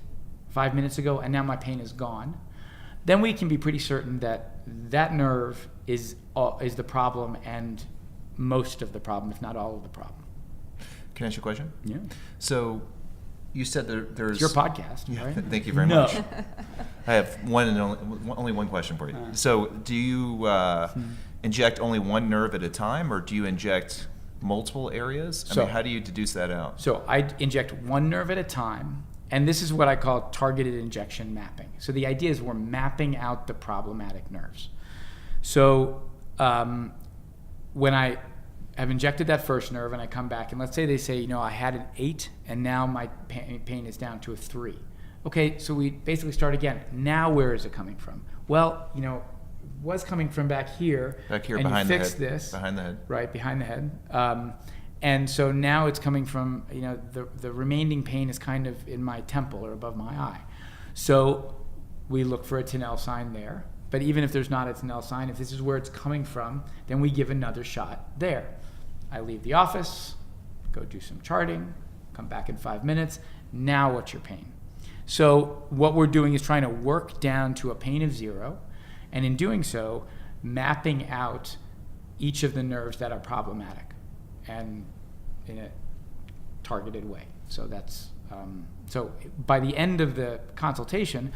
5 minutes ago and now my pain is gone, then we can be pretty certain that that nerve is the problem, and most of the problem, if not all of the problem. Can I ask you a question? Yeah. So you said there's... It's your podcast, Yeah, right? thank you very much. I have only one question for you. So do you inject only one nerve at a time, or do you inject multiple areas? I mean, how do you deduce that out? So I inject one nerve at a time, and this is what I call targeted injection mapping. So the idea is we're mapping out the problematic nerves. So when I have injected that first nerve and I come back, and let's say they say, I had an 8 and now my pain is down to a 3. Okay, so we basically start again. Now where is it coming from? Well, was coming from back here. Back here, and behind you the fixed head. this. Behind the head. Right, behind the head. And so now it's coming from, the remaining pain is kind of in my temple or above my eye. So we look for a Tinel sign there. But even if there's not a Tinel sign, if this is where it's coming from, then we give another shot there. I leave the office, go do some charting, come back in 5 minutes. Now what's your pain? So what we're doing is trying to work down to a pain of 0, and in doing so, mapping out each of the nerves that are problematic, and in a targeted way. So that's so by the end of the consultation,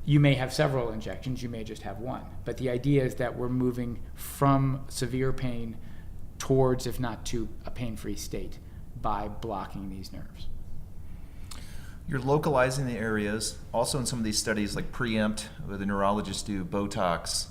you may have several injections, you may just have one. But the idea is that we're moving from severe pain towards, if not to, a pain-free state by blocking these nerves. You're localizing the areas. Also in some of these studies, like Preempt, where the neurologists do Botox,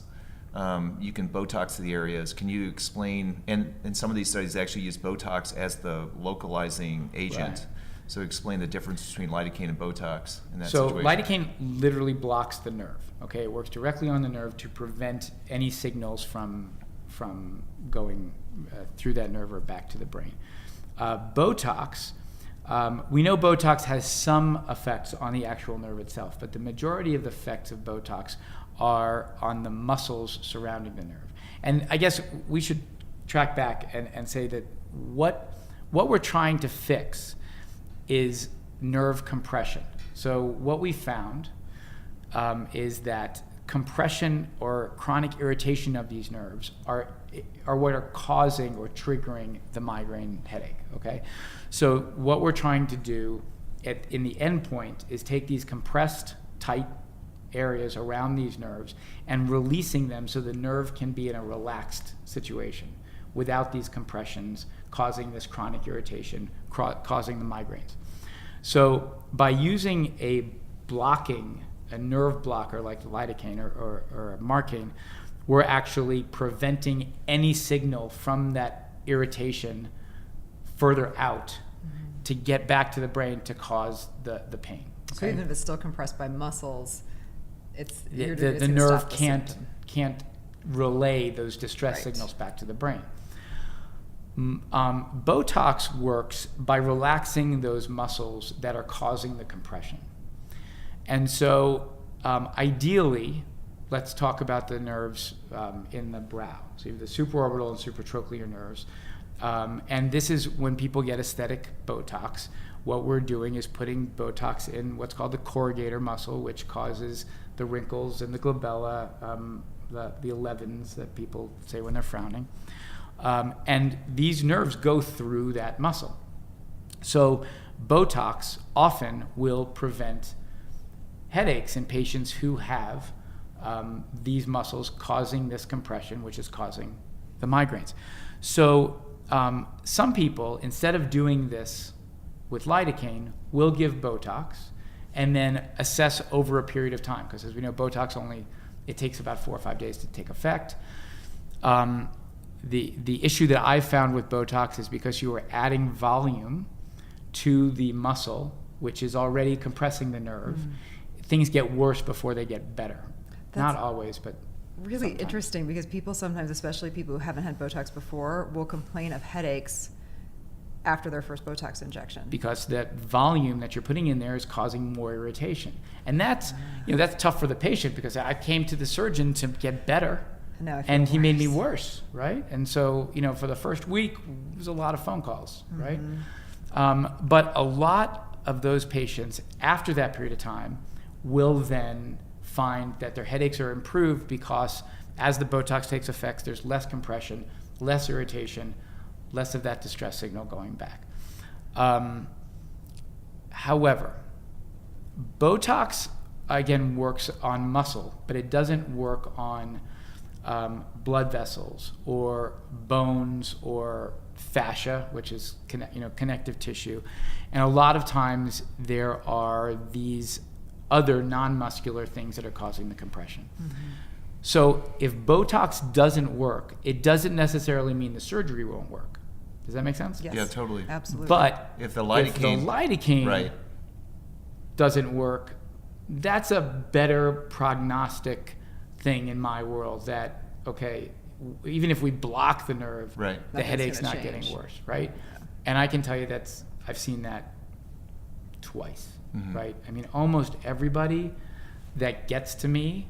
you can Botox the areas. Can you explain, and in some of these studies they actually use Botox as the localizing agent. Right. So explain the difference between lidocaine and Botox in that So situation. lidocaine literally blocks the nerve. Okay, it works directly on the nerve to prevent any signals from going through that nerve or back to the brain. Botox, we know Botox has some effects on the actual nerve itself, but the majority of the effects of Botox are on the muscles surrounding the nerve. And I guess we should track back and say that what we're trying to fix is nerve compression. So what we found is that compression or chronic irritation of these nerves are what are causing or triggering the migraine headache, okay? So what we're trying to do in the end point is take these compressed, tight areas around these nerves and releasing them so the nerve can be in a relaxed situation without these compressions causing this chronic irritation, causing the migraines. So by using a nerve blocker like the lidocaine or Marcaine, we're actually preventing any signal from that irritation further out to get back to the brain to cause the pain. So even if it's still compressed by muscles, the nerve can't relay those distress signals back to the brain. Botox works by relaxing those muscles that are causing the compression. And so ideally, let's talk about the nerves in the brow. So you have the supraorbital and supratrochlear nerves. And this is when people get aesthetic Botox. What we're doing is putting Botox in what's called the corrugator muscle, which causes the wrinkles and the glabella, the 11s that people say when they're frowning. And these nerves go through that muscle. So Botox often will prevent headaches in patients who have these muscles causing this compression, which is causing the migraines. So some people, instead of doing this with lidocaine, will give Botox and then assess over a period of time, because as we know, Botox it takes about 4 or 5 days to take effect. The issue that I've found with Botox is because you are adding volume to the muscle, which is already compressing the nerve, things get worse before they get better. Not always, but really sometimes. Interesting, because people sometimes, especially people who haven't had Botox before, will complain of headaches after their first Botox injection. Because that volume that you're putting in there is causing more irritation. And that's tough for the patient, because I came to the surgeon to get better. And he made me worse, right? And so, for the first week, it was a lot of phone calls, right? But a lot of those patients, after that period of time, will then find that their headaches are improved, because as the Botox takes effect, there's less compression, less irritation, less of that distress signal going back. However, Botox, again, works on muscle, but it doesn't work on blood vessels or bones or fascia, which is connective tissue. And a lot of times there are these other non-muscular things that are causing the compression. So if Botox doesn't work, it doesn't necessarily mean the surgery won't work. Does that make sense? Yes. Yeah, totally. Absolutely. But if the lidocaine right, doesn't work, that's a better prognostic thing in my world, that, okay, even if we block the nerve, right, the headache's not change. getting worse, right? And I can tell you I've seen that twice, right? I mean, almost everybody that gets to me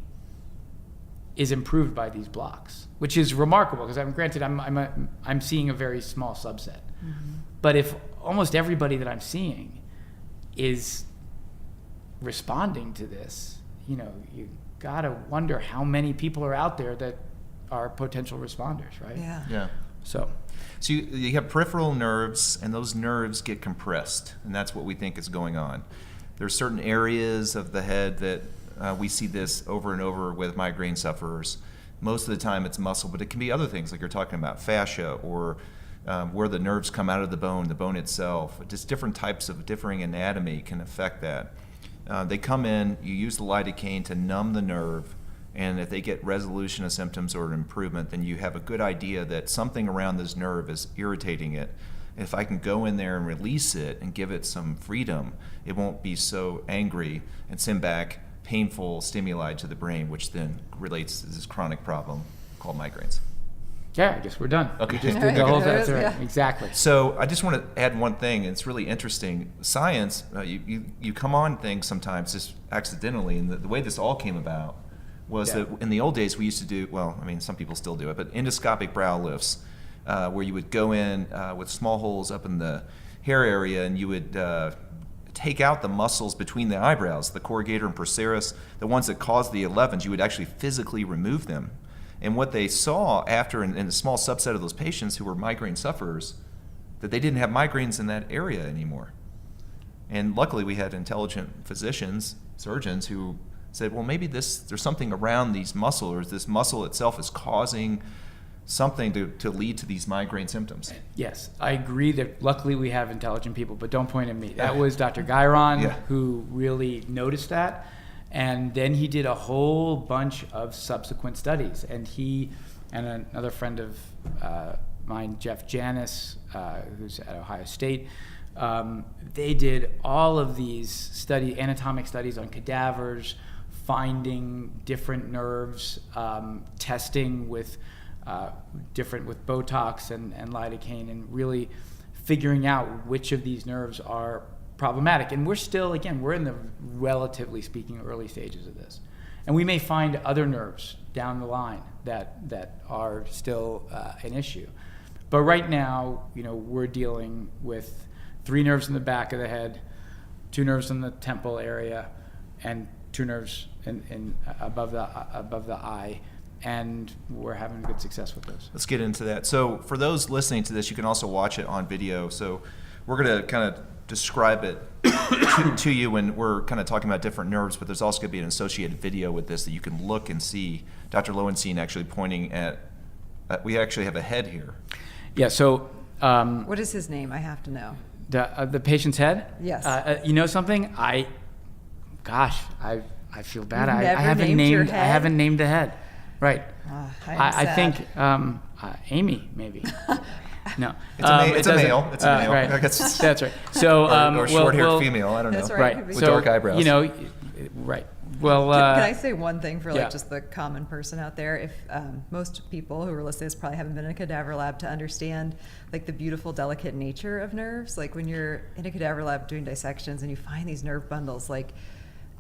is improved by these blocks, which is remarkable, because I'm seeing a very small subset. But if almost everybody that I'm seeing is responding to this, you gotta wonder how many people are out there that are potential responders, right? Yeah. So you have peripheral nerves, and those nerves get compressed, and that's what we think is going on. There's certain areas of the head that we see this over and over with migraine sufferers. Most of the time it's muscle, but it can be other things, like you're talking about fascia, or where the nerves come out of the bone itself. Just different types of differing anatomy can affect that. They come in, you use the lidocaine to numb the nerve, and if they get resolution of symptoms or an improvement, then you have a good idea that something around this nerve is irritating it. If I can go in there and release it and give it some freedom, it won't be so angry and send back painful stimuli to the brain, which then relates to this chronic problem called migraines. yeah, I guess we're done. Okay. We just did the whole thing. That's right. Yeah. Exactly. So I just want to add one thing, and it's really interesting. Science, you come on things sometimes just accidentally, and the way this all came about was that in the old days we used to do, some people still do it, but endoscopic brow lifts, where you would go in with small holes up in the hair area, and you would take out the muscles between the eyebrows, the corrugator and procerus, the ones that cause the 11s. You would actually physically remove them. And what they saw after, in a small subset of those patients who were migraine sufferers, that they didn't have migraines in that area anymore. And luckily we had intelligent physicians, surgeons, who said, well, maybe there's something around these muscles, or this muscle itself is causing something to lead to these migraine symptoms. Yes, I agree that luckily we have intelligent people, but don't point at me. That was Dr. Guyron who really noticed that. And then he did a whole bunch of subsequent studies. And he and another friend of mine, Jeff Janis, who's at Ohio State, they did all of these anatomic studies on cadavers, finding different nerves, testing with different with Botox and lidocaine, and really figuring out which of these nerves are problematic. And we're still, again, we're in the, relatively speaking, early stages of this. And we may find other nerves down the line that are still an issue. But right now, we're dealing with 3 nerves in the back of the head, 2 nerves in the temple area, and 2 nerves in above the eye. And we're having good success with those. Let's get into that. So for those listening to this, you can also watch it on video. So we're going to kind of describe it to you when we're kind of talking about different nerves, but there's also going to be an associated video with this that you can look and see Dr. Lowenstein actually pointing at, we actually have a head here. Yeah, so... what is his name? I have to know. The patient's head? Yes. You know something? I feel bad. You've I never haven't named your named. I head? haven't named a head. Right. I think Amy maybe. No. It's a male. It's a male. Right. That's right. So or short-haired female. I don't know. That's Right. right. With So, dark eyebrows. Right. Well, Can I say one thing for yeah. just the common person out there? If most people who are listening to this probably haven't been in a cadaver lab to understand like the beautiful, delicate nature of nerves. Like when you're in a cadaver lab doing dissections and you find these nerve bundles, like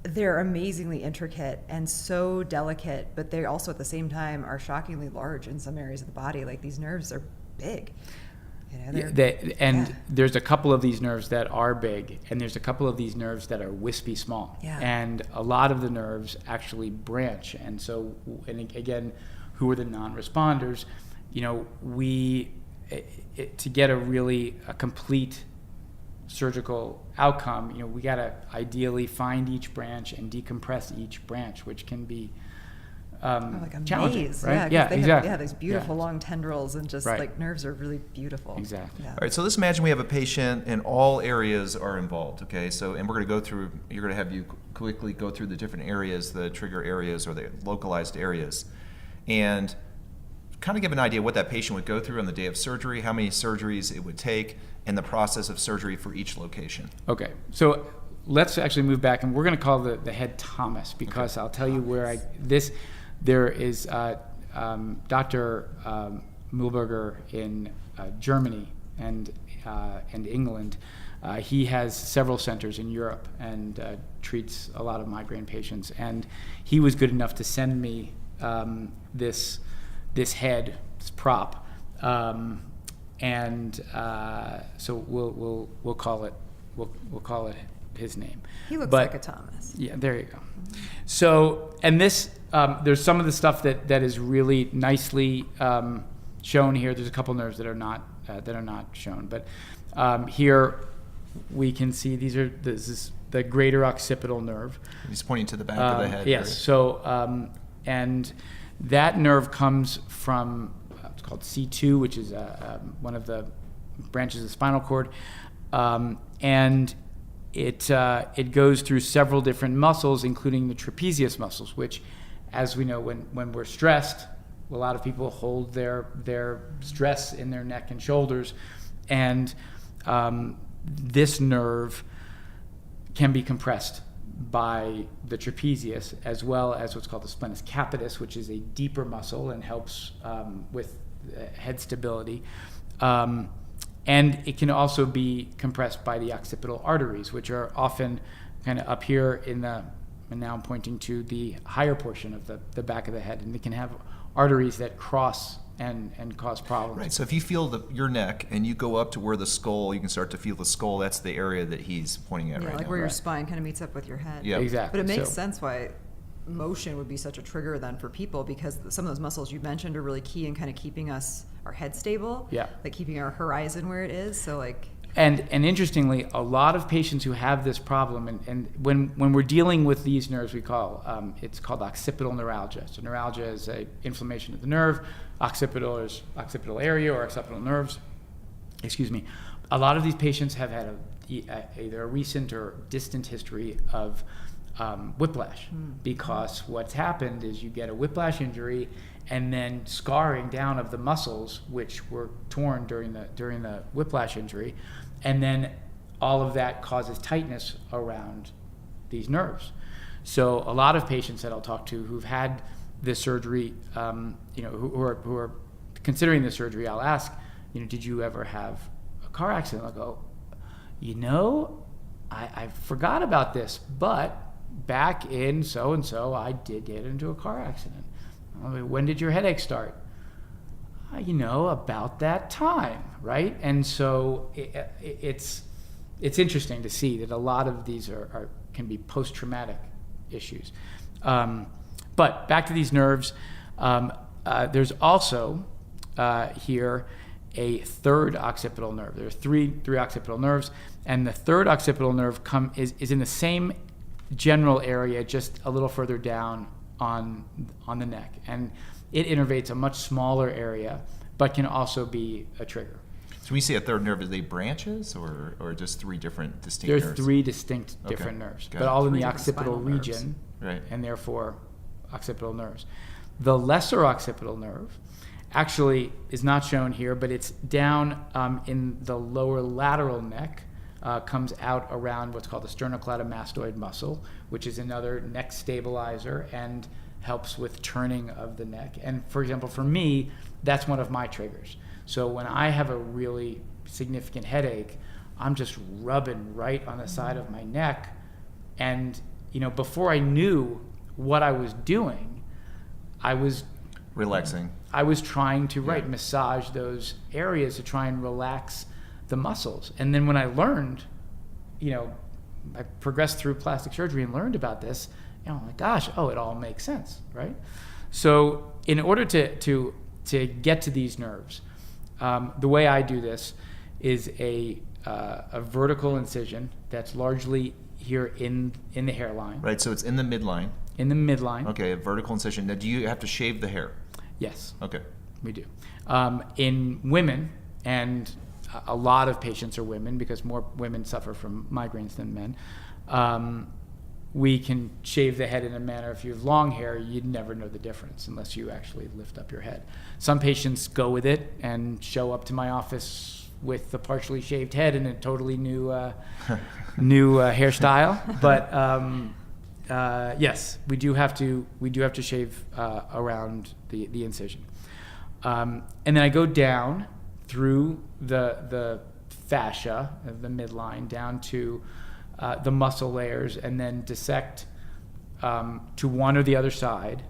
they're amazingly intricate and so delicate, but they also at the same time are shockingly large in some areas of the body. Like these nerves are big. There's a couple of these nerves that are big, and there's a couple of these nerves that are wispy small. Yeah. And a lot of the nerves actually branch. And so, and again, who are the non-responders? To get a complete surgical outcome, we got to ideally find each branch and decompress each branch, which can be like a challenging, maze, right? Yeah, Exactly. Have these beautiful long tendrils and just Right. like nerves are really beautiful. Exactly. Yeah. All right, so let's imagine we have a patient and all areas are involved, okay? So, and we're going to go through, you're going to have you quickly go through the different areas, the trigger areas or the localized areas, and kind of give an idea what that patient would go through on the day of surgery, how many surgeries it would take, and the process of surgery for each location. Okay, so let's actually move back, and we're going to call the head Thomas, because I'll tell you where there is Dr. Mühlberger in Germany and England. He has several centers in Europe and treats a lot of migraine patients. And he was good enough to send me this head, this prop, and so we'll call it his name. He looks like a Thomas. Yeah, there you go. So, and this, there's some of the stuff that is really nicely shown here. There's a couple nerves that are not shown, but here we can see this is the greater occipital nerve. He's pointing to the back of the head. Yes. Right? So, and that nerve comes from it's called C2, which is one of the branches of the spinal cord, and it goes through several different muscles, including the trapezius muscles, which, as we know, when we're stressed, a lot of people hold their stress in their neck and shoulders, and this nerve can be compressed by the trapezius, as well as what's called the splenus capitis, which is a deeper muscle and helps with head stability. And it can also be compressed by the occipital arteries, which are often kind of up here and now I'm pointing to the higher portion of the back of the head, and they can have arteries that cross and cause problems. Right, so if you feel your neck and you go up to where the skull, you can start to feel the skull, that's the area that he's pointing at right like now. where your Right. spine kind of meets up with your head. Yeah. Exactly. But it makes So- sense why motion would be such a trigger then for people, because some of those muscles you mentioned are really key in kind of keeping our head stable. Yeah. Like keeping our horizon where it is. So like. And interestingly, a lot of patients who have this problem, and when we're dealing with these nerves, we call it's called occipital neuralgia. So neuralgia is a inflammation of the nerve. Occipital is occipital area or occipital nerves. Excuse me. A lot of these patients have had either a recent or distant history of whiplash, because what's happened is you get a whiplash injury and then scarring down of the muscles which were torn during the whiplash injury, and then all of that causes tightness around these nerves. So a lot of patients that I'll talk to who've had this surgery, who are considering the surgery, I'll ask, did you ever have a car accident? I'll go, I forgot about this, but back in so-and-so, I did get into a car accident. When did your headache start? About that time, right? And so it's interesting to see that a lot of these can be post-traumatic issues. But back to these nerves, there's also here a third occipital nerve. There are three occipital nerves, and the third occipital nerve is in the same general area, just a little further down on the neck, and it innervates a much smaller area, but can also be a trigger. So when you say a third nerve, are they branches or just three different distinct There's nerves? three distinct different nerves, but all in the occipital region, right? And therefore occipital nerves. The lesser occipital nerve actually is not shown here, but it's down in the lower lateral neck, comes out around what's called the sternocleidomastoid muscle, which is another neck stabilizer and helps with turning of the neck. And for example, for me, that's one of my triggers. So when I have a really significant headache, I'm just rubbing right on the side of my neck. And, before I knew what I was doing, I was relaxing. I was trying to massage those areas to try and relax the muscles. And then when I learned, I progressed through plastic surgery and learned about this, oh my gosh, it all makes sense, right? So in order to get to these nerves, the way I do this is a vertical incision that's largely here in the hairline. Right, so it's in the midline. In the midline. Okay, a vertical incision. Now, do you have to shave the hair? Yes. Okay. We do. In women, and a lot of patients are women because more women suffer from migraines than men, we can shave the head in a manner. If you have long hair, you'd never know the difference unless you actually lift up your head. Some patients go with it and show up to my office with a partially shaved head and a totally new hairstyle. But yes, we do have to shave around the incision, and then I go down through the fascia of the midline down to the muscle layers, and then dissect to one or the other side,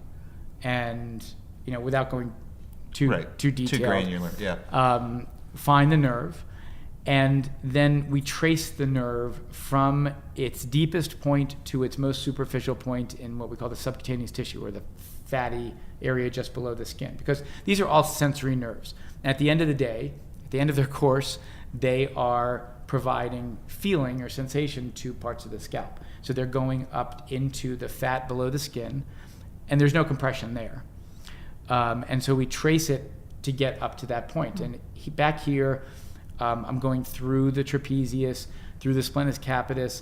and without going too detailed, too granular, find the nerve, and then we trace the nerve from its deepest point to its most superficial point in what we call the subcutaneous tissue, or the fatty area just below the skin, because these are all sensory nerves. And at the end of the day, at the end of their course, they are providing feeling or sensation to parts of the scalp. So they're going up into the fat below the skin, and there's no compression there. And so we trace it to get up to that point. And back here, I'm going through the trapezius, through the splenius capitis,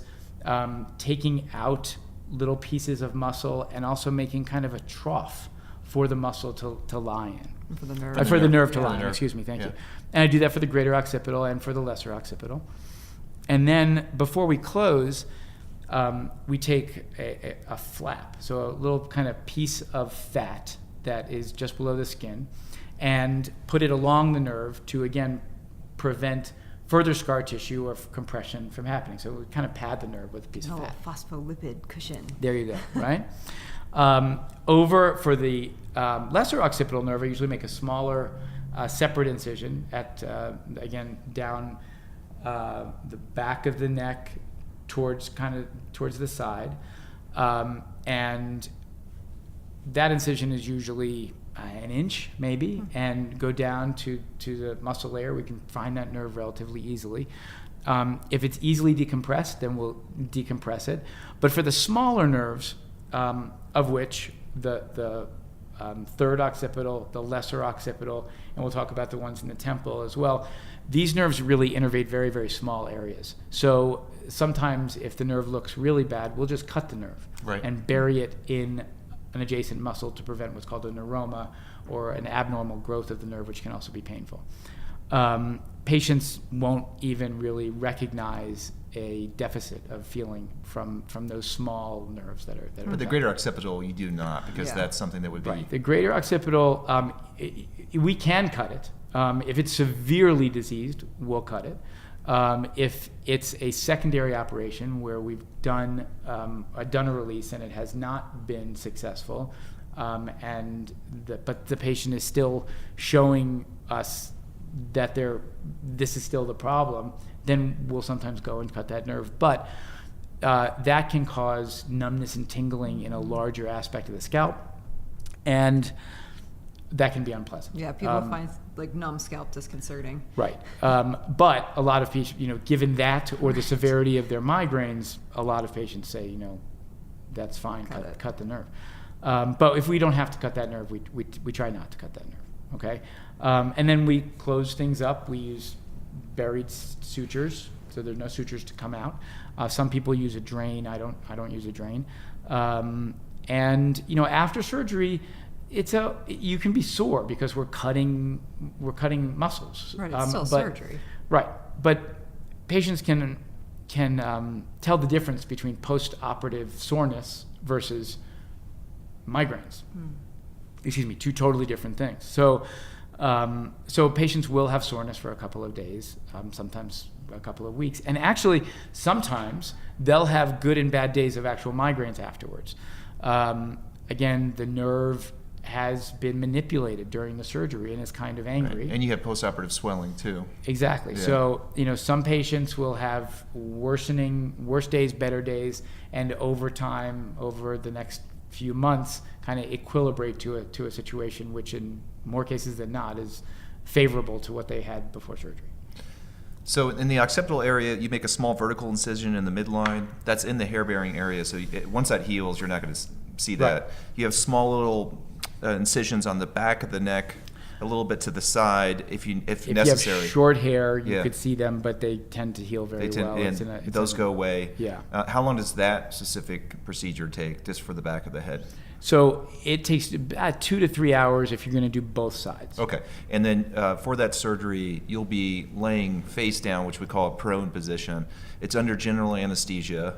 taking out little pieces of muscle, and also making kind of a trough for the muscle to lie in. For the nerve. For the nerve to lie in, excuse me, thank you. And I do that for the greater occipital and for the lesser occipital. And then before we close, we take a flap, so a little kind of piece of fat that is just below the skin, and put it along the nerve to, again, prevent further scar tissue or compression from happening. So we kind of pad the nerve with a piece of fat. Phospholipid cushion. There you go, right? Over for the lesser occipital nerve, I usually make a smaller separate incision at, again, down the back of the neck towards the side. And that incision is usually an inch maybe, and go down to the muscle layer. We can find that nerve relatively easily. If it's easily decompressed, then we'll decompress it. But for the smaller nerves, of which the third occipital, the lesser occipital, and we'll talk about the ones in the temple as well, these nerves really innervate very, very small areas. So sometimes if the nerve looks really bad, we'll just cut the nerve and bury it in an adjacent muscle to prevent what's called a neuroma, or an abnormal growth of the nerve, which can also be painful. Patients won't even really recognize a deficit of feeling from those small nerves that are. But the greater occipital, you do not, because that's something that would be. Right. The greater occipital, we can cut it. If it's severely diseased, we'll cut it. If it's a secondary operation where we've done a release and it has not been successful, but the patient is still showing us that this is still the problem, then we'll sometimes go and cut that nerve. But that can cause numbness and tingling in a larger aspect of the scalp, and that can be unpleasant. Yeah, people find like numb scalp disconcerting. Right. But a lot of patients, given that or the severity of their migraines, a lot of patients say, that's fine, cut the nerve. But if we don't have to cut that nerve, we try not to cut that nerve. Okay. And then we close things up. We use buried sutures, so there's no sutures to come out. Some people use a drain. I don't use a drain. And after surgery, you can be sore because we're cutting muscles. Right, it's still surgery. Right, but patients can tell the difference between post-operative soreness versus migraines. Excuse me, two totally different things. So patients will have soreness for a couple of days, sometimes a couple of weeks, and actually sometimes they'll have good and bad days of actual migraines afterwards. Again, the nerve has been manipulated during the surgery and is kind of angry. Right. And you have postoperative swelling too. Exactly. Yeah. So, some patients will have worse days, better days, and over time, over the next few months, kind of equilibrate to a situation which in more cases than not is favorable to what they had before surgery. So in the occipital area, you make a small vertical incision in the midline. That's in the hair-bearing area. So once that heals, you're not going to see that. Right. You have small little incisions on the back of the neck, a little bit to the side, if necessary. If you have short hair, you could see them, but they tend to heal very well. And those go away. Yeah. How long does that specific procedure take, just for the back of the head? So it takes about 2 to 3 hours if you're going to do both sides. Okay. And then for that surgery, you'll be laying face down, which we call a prone position. It's under general anesthesia,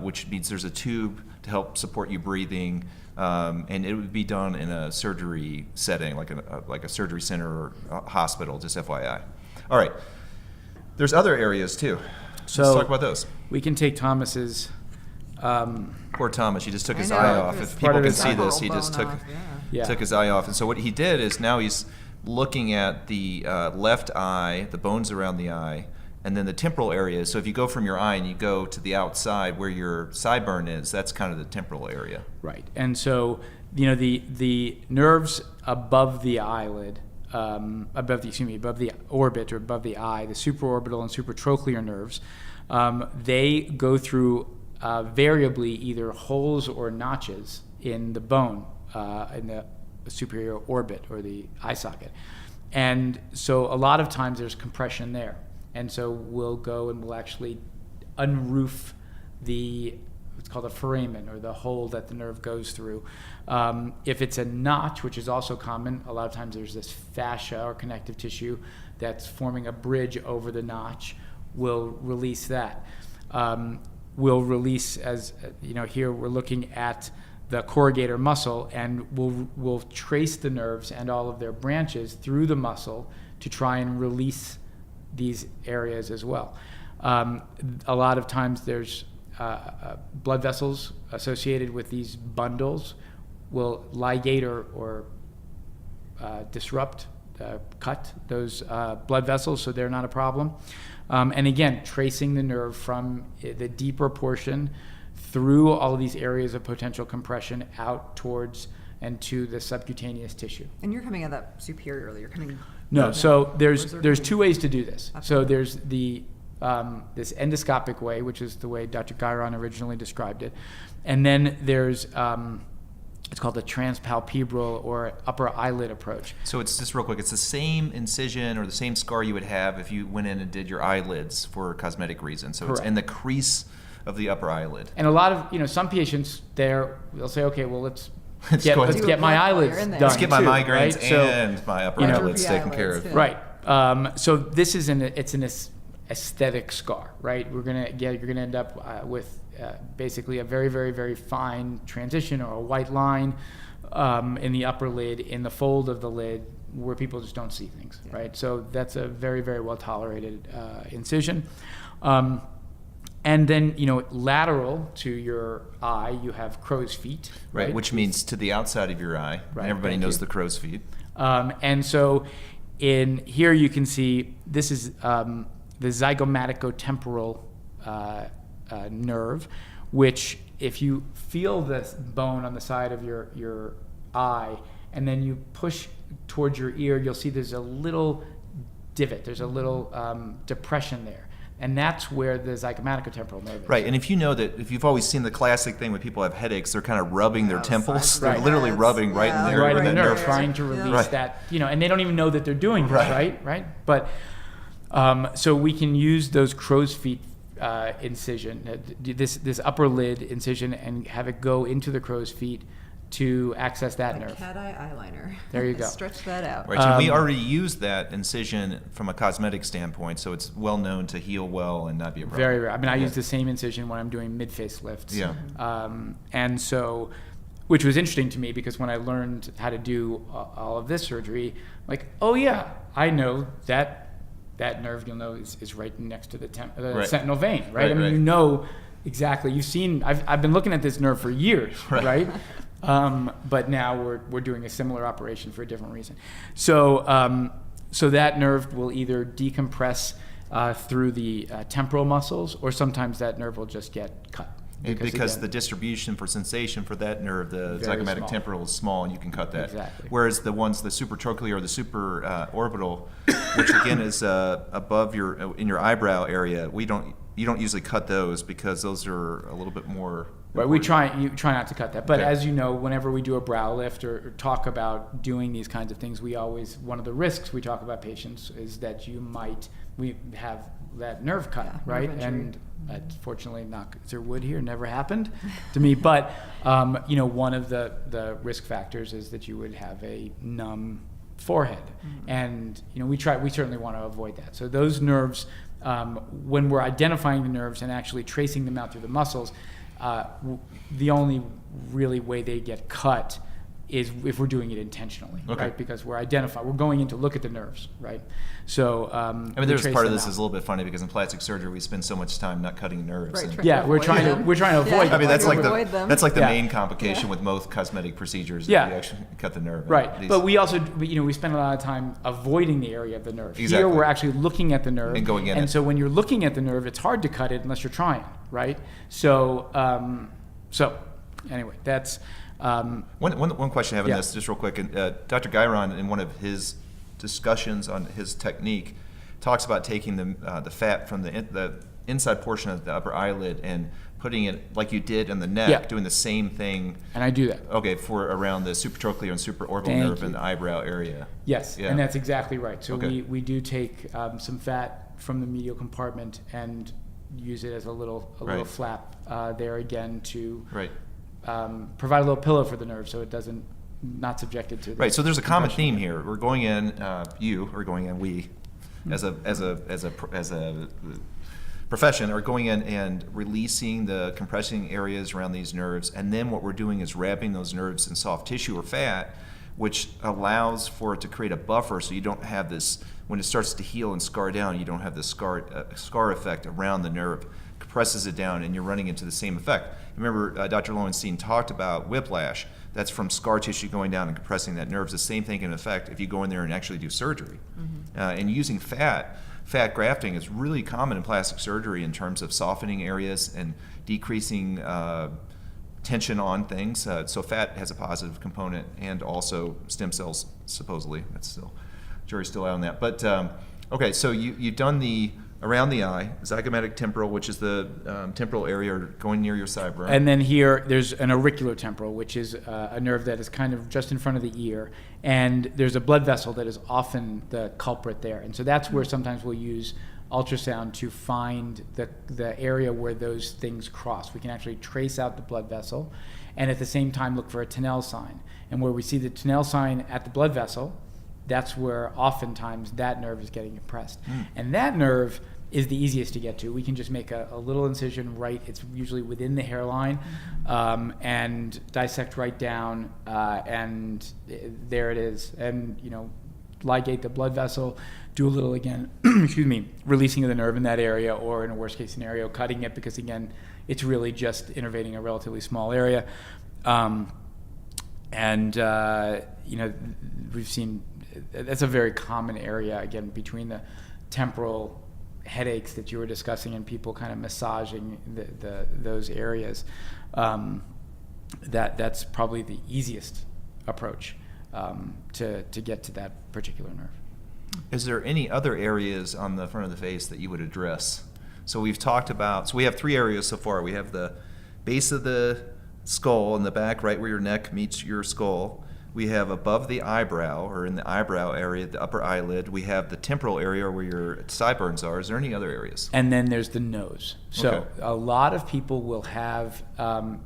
which means there's a tube to help support you breathing. And it would be done in a surgery setting, like a surgery center or a hospital, just FYI. All right. There's other areas too. So let's talk about those. We can take Thomas's. Poor Thomas, he just took his eye off. If people can see this, he just took his eye off. And so what he did is now he's looking at the left eye, the bones around the eye, and then the temporal area. So if you go from your eye and you go to the outside where your sideburn is, that's kind of the temporal area. Right. And so, the nerves above the eyelid, above the orbit or above the eye, the supraorbital and supratrochlear nerves, they go through variably either holes or notches in the bone, in the superior orbit or the eye socket. And so a lot of times there's compression there. And so we'll go and we'll actually unroof what's called a foramen, or the hole that the nerve goes through. If it's a notch, which is also common, a lot of times there's this fascia or connective tissue that's forming a bridge over the notch. We'll release that. We'll release, as here we're looking at the corrugator muscle, and we'll trace the nerves and all of their branches through the muscle to try and release these areas as well. A lot of times there's blood vessels associated with these bundles will ligate or disrupt, cut those blood vessels, so they're not a problem. And again, tracing the nerve from the deeper portion through all of these areas of potential compression out towards and to the subcutaneous tissue. And you're coming at that superiorly. You're coming. No, so there's two ways to do this. So there's the this endoscopic way, which is the way Dr. Guyron originally described it, and then there's it's called the transpalpebral or upper eyelid approach. So it's just real quick. It's the same incision or the same scar you would have if you went in and did your eyelids for cosmetic reasons. So Correct. It's in the crease of the upper eyelid. And a lot of some patients they'll say, okay, well let's Let's get my eyelids done. Let's get my too, migraines right? and my upper eyelids taken care of. Right. So this is it's an aesthetic scar, right? You're gonna end up with basically a very, very, very fine transition or a white line in the upper lid, in the fold of the lid, where people just don't see things, right? So that's a very, very well tolerated incision. And then, lateral to your eye, you have crow's feet. Right, which means to the outside of your eye. Right, Everybody knows you. the crow's feet. And so in here you can see this is the zygomaticotemporal nerve, which if you feel this bone on the side of your eye and then you push towards your ear, you'll see there's a little divot, there's a little depression there. And that's where the zygomaticotemporal nerve is. Right, and if you've always seen the classic thing when people have headaches, they're kind of rubbing their temples. Right. They're literally rubbing right in there. Right in the that nerve, nerve. trying to release that, and they don't even know that they're doing this, right? But so we can use those crow's feet incision, this upper lid incision, and have it go into the crow's feet to access that nerve. Cat eye eyeliner. There you go. Stretch that out. Right, so we already used that incision from a cosmetic standpoint, so it's well known to heal well and not be a problem. Very rare. I mean, I use the same incision when I'm doing mid-face lifts. Yeah. And so, which was interesting to me because when I learned how to do all of this surgery, like, oh yeah, I know that nerve, you'll know, is right next to the sentinel vein, right? I mean, you know exactly. You've seen. I've been looking at this nerve for years, right? But now we're doing a similar operation for a different reason. So so that nerve will either decompress through the temporal muscles, or sometimes that nerve will just get cut. Because again, the distribution for sensation for that nerve, the Very zygomatic small. temporal, is small, and you can cut that. Exactly. Whereas the supratrochlear or the supraorbital, which again is above in your eyebrow area, you don't usually cut those because those are a little bit more. Right, you try not to cut that. But as you know, whenever we do a brow lift or talk about doing these kinds of things, one of the risks we talk about patients is that we have that nerve cut, right? And fortunately, knock through wood here, never happened to me. But one of the risk factors is that you would have a numb forehead, and we certainly want to avoid that. So those nerves, when we're identifying the nerves and actually tracing them out through the muscles, the only really way they get cut is if we're doing it intentionally, right? Because we're going in to look at the nerves, right? So there's part of this is a little bit funny because in plastic surgery we spend so much time not cutting nerves. Right, we're trying to avoid. I mean, that's like the Yeah. main complication with most cosmetic procedures. Yeah, you actually cut the nerve. Right, but we also we spend a lot of time avoiding the area of the nerve. Exactly. Here we're actually looking at the nerve and going in. And so when you're looking at the nerve, it's hard to cut it unless you're trying, right? So anyway, that's. One question I have on this, just real quick, and Dr. Guyron, in one of his discussions on his technique, talks about taking the fat from the inside portion of the upper eyelid and putting it like you did in the neck, doing the same thing. And I do that. Okay, for around the supratrochlear and supraorbital nerve in the eyebrow area. Yes, and that's exactly right. So we do take some fat from the medial compartment and use it as a little flap there again to provide a little pillow for the nerve so it doesn't not subjected to. Right. So there's a common theme here. We're going in. We, as a profession, are going in and releasing the compressing areas around these nerves, and then what we're doing is wrapping those nerves in soft tissue or fat, which allows for it to create a buffer, so you don't have this when it starts to heal and scar down. You don't have this scar effect around the nerve. Compresses it down, and you're running into the same effect. Remember, Dr. Lowenstein talked about whiplash. That's from scar tissue going down and compressing that nerve. It's the same thing in effect if you go in there and actually do surgery. And using fat grafting is really common in plastic surgery in terms of softening areas and decreasing tension on things. So fat has a positive component, and also stem cells, supposedly. Jury's still out on that. But okay, so you've done the around the eye, zygomatic temporal, which is the temporal area going near your sideburn. And then here, there's an auricular temporal, which is a nerve that is kind of just in front of the ear. And there's a blood vessel that is often the culprit there. And so that's where sometimes we'll use ultrasound to find the area where those things cross. We can actually trace out the blood vessel and at the same time look for a Tinel sign. And where we see the Tinel sign at the blood vessel, that's where oftentimes that nerve is getting compressed. And that nerve is the easiest to get to. We can just make a little incision right, it's usually within the hairline, and dissect right down, and there it is. And, ligate the blood vessel, do a little, again, excuse me, releasing of the nerve in that area, or in a worst case scenario, cutting it, because again, it's really just innervating a relatively small area. We've seen that's a very common area, again, between the temporal headaches that you were discussing and people kind of massaging those areas. That's probably the easiest approach to get to that particular nerve. Is there any other areas on the front of the face that you would address? So we have 3 areas so far. We have the base of the skull in the back, right where your neck meets your skull. We have above the eyebrow, or in the eyebrow area, the upper eyelid. We have the temporal area where your sideburns are. Is there any other areas? And then there's the nose. So Okay. a lot of people will have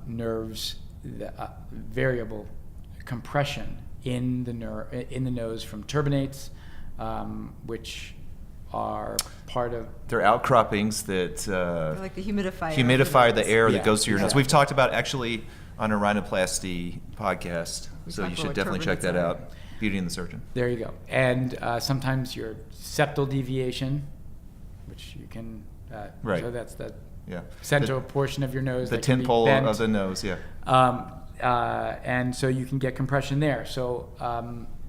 nerves, variable compression in the nose from turbinates, which are part of. They're outcroppings that They're like the humidifier. humidify the air Yeah, that goes to your nose. exactly. We've talked about actually on a rhinoplasty podcast, We so you talked should about definitely check that turbinates out. already. Beauty and the Surgeon. There you go. And sometimes your septal deviation, which you can. Right. So that's the Yeah. central portion of your nose. The that can tin be pole bent. of the nose, yeah. And so you can get compression there. So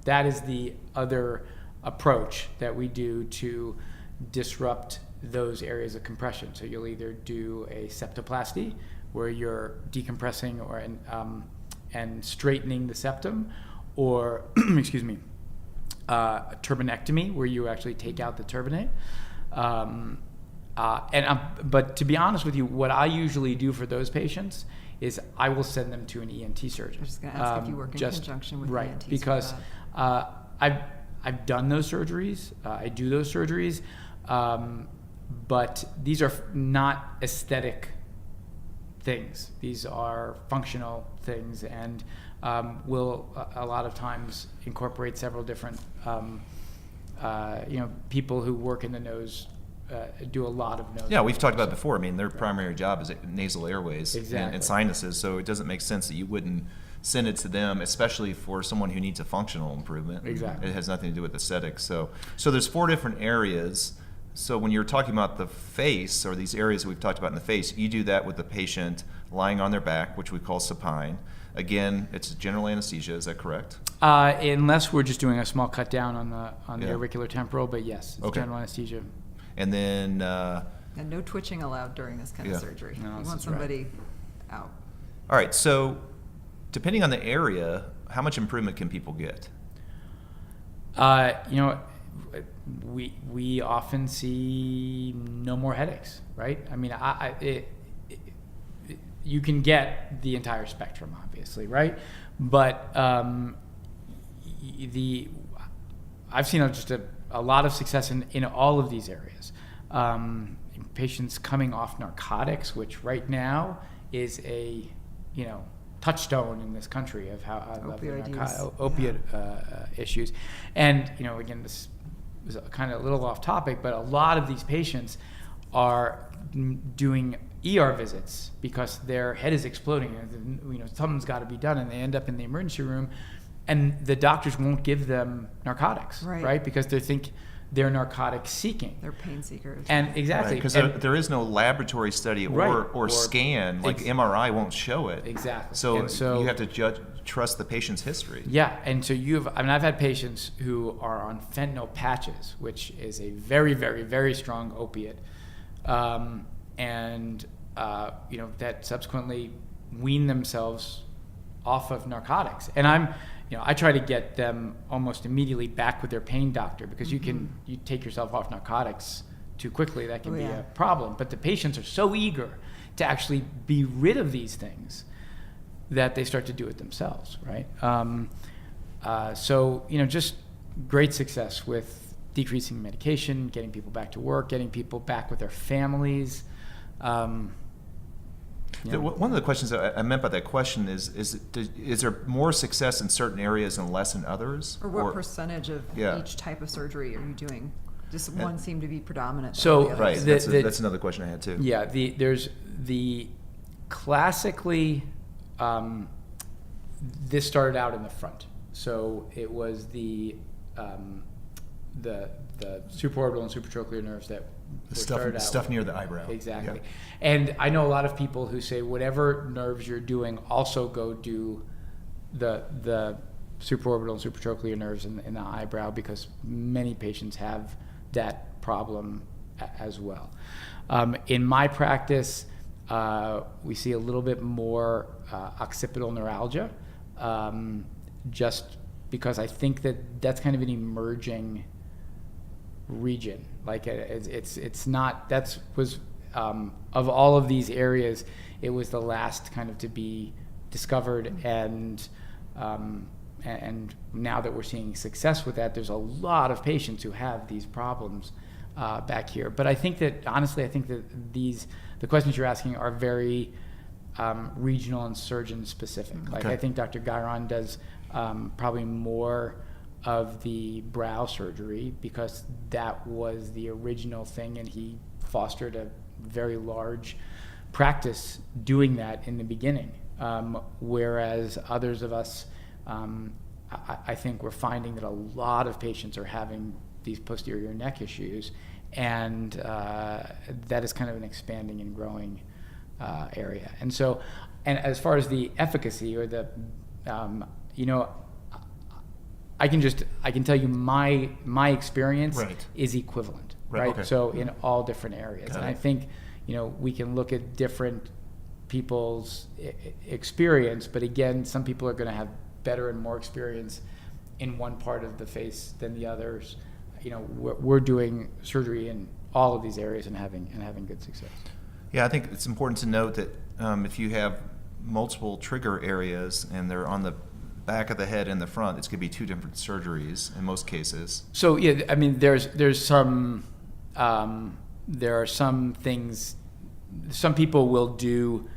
that is the other approach that we do to disrupt those areas of compression. So you'll either do a septoplasty, where you're decompressing and straightening the septum, or excuse me, a turbinectomy, where you actually take out the turbinate. But to be honest with you, what I usually do for those patients is I will send them to an ENT surgeon. I was just going to ask if you work in conjunction with right, ENTs for because that. I've done those surgeries. I do those surgeries, but these are not aesthetic things. These are functional things, and will a lot of times incorporate several different. People who work in the nose do a lot of nose. Yeah, we've talked work, about it before. I mean, their primary job is nasal airways Exactly. and sinuses, so it doesn't make sense that you wouldn't send it to them, especially for someone who needs a functional improvement. Exactly. It has nothing to do with aesthetics. So there's 4 different areas. So when you're talking about the face, or these areas that we've talked about in the face, you do that with the patient lying on their back, which we call supine. Again, it's general anesthesia. Is that correct? Unless we're just doing a small cut down on the Yeah. auricular temporal, but yes, it's Okay. general anesthesia. And then, And no twitching allowed during this kind Yeah. of surgery. No, You this want is right. somebody out. all right. So depending on the area, how much improvement can people get? We often see no more headaches, right? I mean, you can get the entire spectrum, obviously, right? But I've seen just a lot of success in all of these areas. Patients coming off narcotics, which right now is a touchstone in this country of how I love the Opioid use. opiate issues. And again, this is kind of a little off topic, but a lot of these patients are doing ER visits because their head is exploding, and something's got to be done, and they end up in the emergency room, and the doctors won't give them narcotics, right? Because they think they're narcotic seeking. They're pain seekers. And exactly. Because And- there is no laboratory study or scan, like MRI won't show it. Exactly. So, And so you have to trust the patient's history. Yeah, and so I've had patients who are on fentanyl patches, which is a very, very, very strong opiate, that subsequently wean themselves off of narcotics. And I try to get them almost immediately back with their pain doctor, because you take yourself off narcotics too quickly, that can be a problem. But the patients are so eager to actually be rid of these things that they start to do it themselves, right? Just great success with decreasing medication, getting people back to work, getting people back with their families. One of the questions that I meant by that question is there more success in certain areas and less in others? Or what percentage of Yeah. each type of surgery are you doing? Just one seemed to be predominant. So- over the Right. others. That's another question I had too. Yeah, there's the classically, this started out in the front. So it was the supraorbital and supratrochlear nerves that The started out stuff with. near the eyebrow. Exactly. Yeah. And I know a lot of people who say whatever nerves you're doing, also go do the supraorbital and supratrochlear nerves in the eyebrow, because many patients have that problem as well. In my practice, we see a little bit more occipital neuralgia, just because I think that's kind of an emerging region. Like it's not, of all of these areas, it was the last kind of to be discovered, and now that we're seeing success with that, there's a lot of patients who have these problems back here. But I think that, honestly, the questions you're asking are very regional and surgeon specific. Like, Okay. I think Dr. Gairon does probably more of the brow surgery, because that was the original thing, and he fostered a very large practice doing that in the beginning. Whereas others of us, I think we're finding that a lot of patients are having these posterior neck issues, and that is kind of an expanding and growing area. And so, and as far as the efficacy or the, I can tell you my experience Right. is equivalent, Right, right? okay. So in all different areas. Got And it. I think, we can look at different people's experience, but again, some people are going to have better and more experience in one part of the face than the others. We're doing surgery in all of these areas and having good success. Yeah, I think it's important to note that if you have multiple trigger areas and they're on the back of the head and the front, it's going to be two different surgeries in most cases. So yeah, I mean, there's some there are some things. Some people will do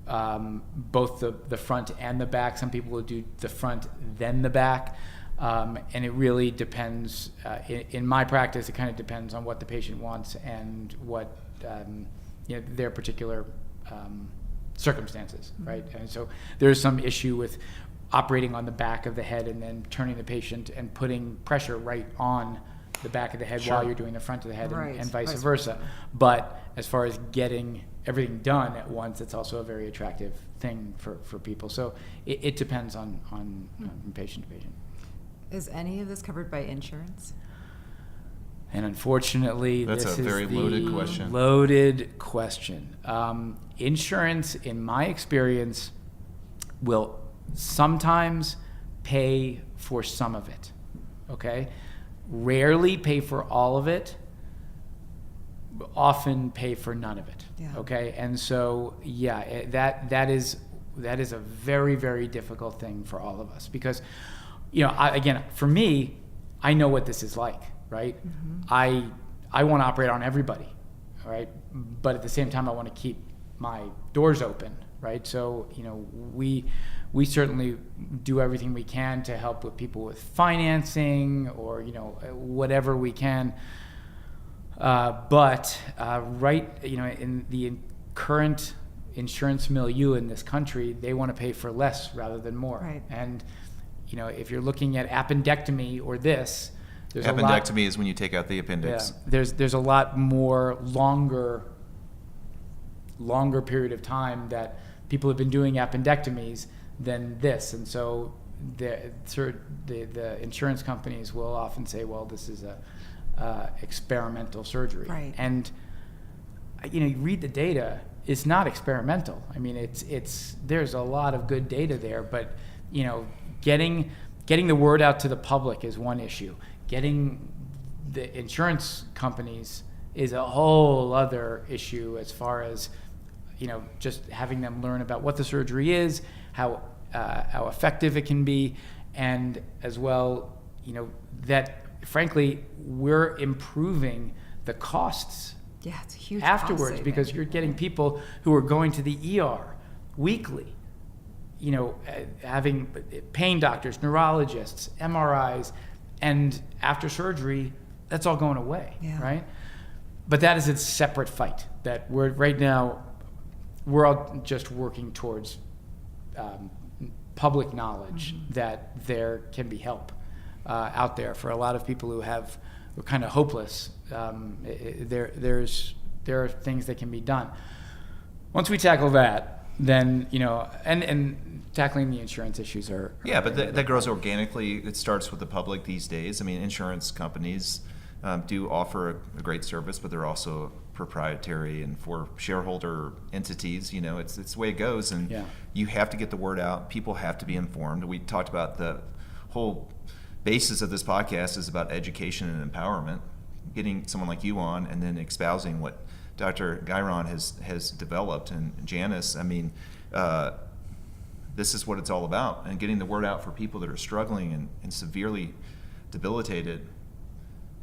both the front and the back. Some people will do the front then the back, and it really depends. In my practice, it kind of depends on what the patient wants and what their particular circumstances, right? And so there's some issue with operating on the back of the head and then turning the patient and putting pressure right on the back of the head Sure. while you're doing the front of the head, Right, and vice vice versa. But as far as getting everything done at once, it's also a very attractive thing for people. So it depends on from patient to patient. Is any of this covered by insurance? And unfortunately, That's this a is very the loaded question. loaded question. Insurance, in my experience, will sometimes pay for some of it. Okay? Rarely pay for all of it. Often pay for none of it. Yeah. Okay? And so, yeah, that is a very, very difficult thing for all of us, because, again, for me, I know what this is like, right? Mm-hmm. I want to operate on everybody, right? But at the same time, I want to keep my doors open, right? So, we certainly do everything we can to help with people with financing or, whatever we can. But in the current insurance milieu in this country, they want to pay for less rather than more. Right. And, if you're looking at appendectomy or this, there's a lot. Appendectomy is when you take out the appendix. Yeah, there's a lot more longer period of time that people have been doing appendectomies than this, and so the insurance companies will often say, well, this is a experimental surgery, Right. and you read the data, it's not experimental. I mean, it's there's a lot of good data there, but getting the word out to the public is one issue. Getting the insurance companies is a whole other issue, as far as just having them learn about what the surgery is, how effective it can be, and as well, that frankly we're improving the costs Yeah, it's a huge afterwards, cost because saving. you're getting people who are going to the ER weekly, having pain doctors, neurologists, MRIs, and after surgery, that's all going away, Yeah. right? But that is a separate fight that we're all just working towards public knowledge that there can be help out there for a lot of people who are kind of hopeless. There are things that can be done. Once we tackle that, then, and tackling the insurance issues are. Yeah, but that grows organically. It starts with the public these days. I mean, insurance companies do offer a great service, but they're also proprietary and for shareholder entities. It's the way it goes, and you have to get the word out. People have to be informed. We talked about the whole basis of this podcast is about education and empowerment, getting someone like you on and then espousing what Dr. Guyron has developed, and Janice, I mean, this is what it's all about, and getting the word out for people that are struggling and severely debilitated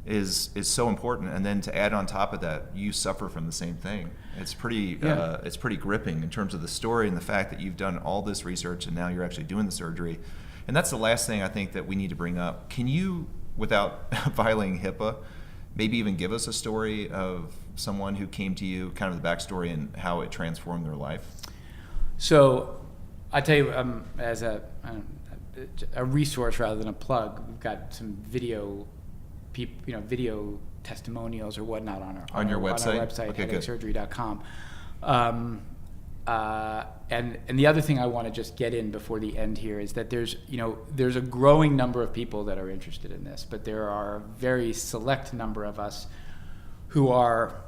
is so important. And then to add on top of that, you suffer from the same thing. It's pretty gripping in terms of the story and the fact that you've done all this research and now you're actually doing the surgery. And that's the last thing I think that we need to bring up. Can you, without violating HIPAA, maybe even give us a story of someone who came to you, kind of the backstory and how it transformed their life? So I tell you, as a resource rather than a plug, we've got some video testimonials or whatnot on your website? On our website, Okay, good. headachesurgery.com. And the other thing I want to just get in before the end here is that there's a growing number of people that are interested in this, but there are a very select number of us who are,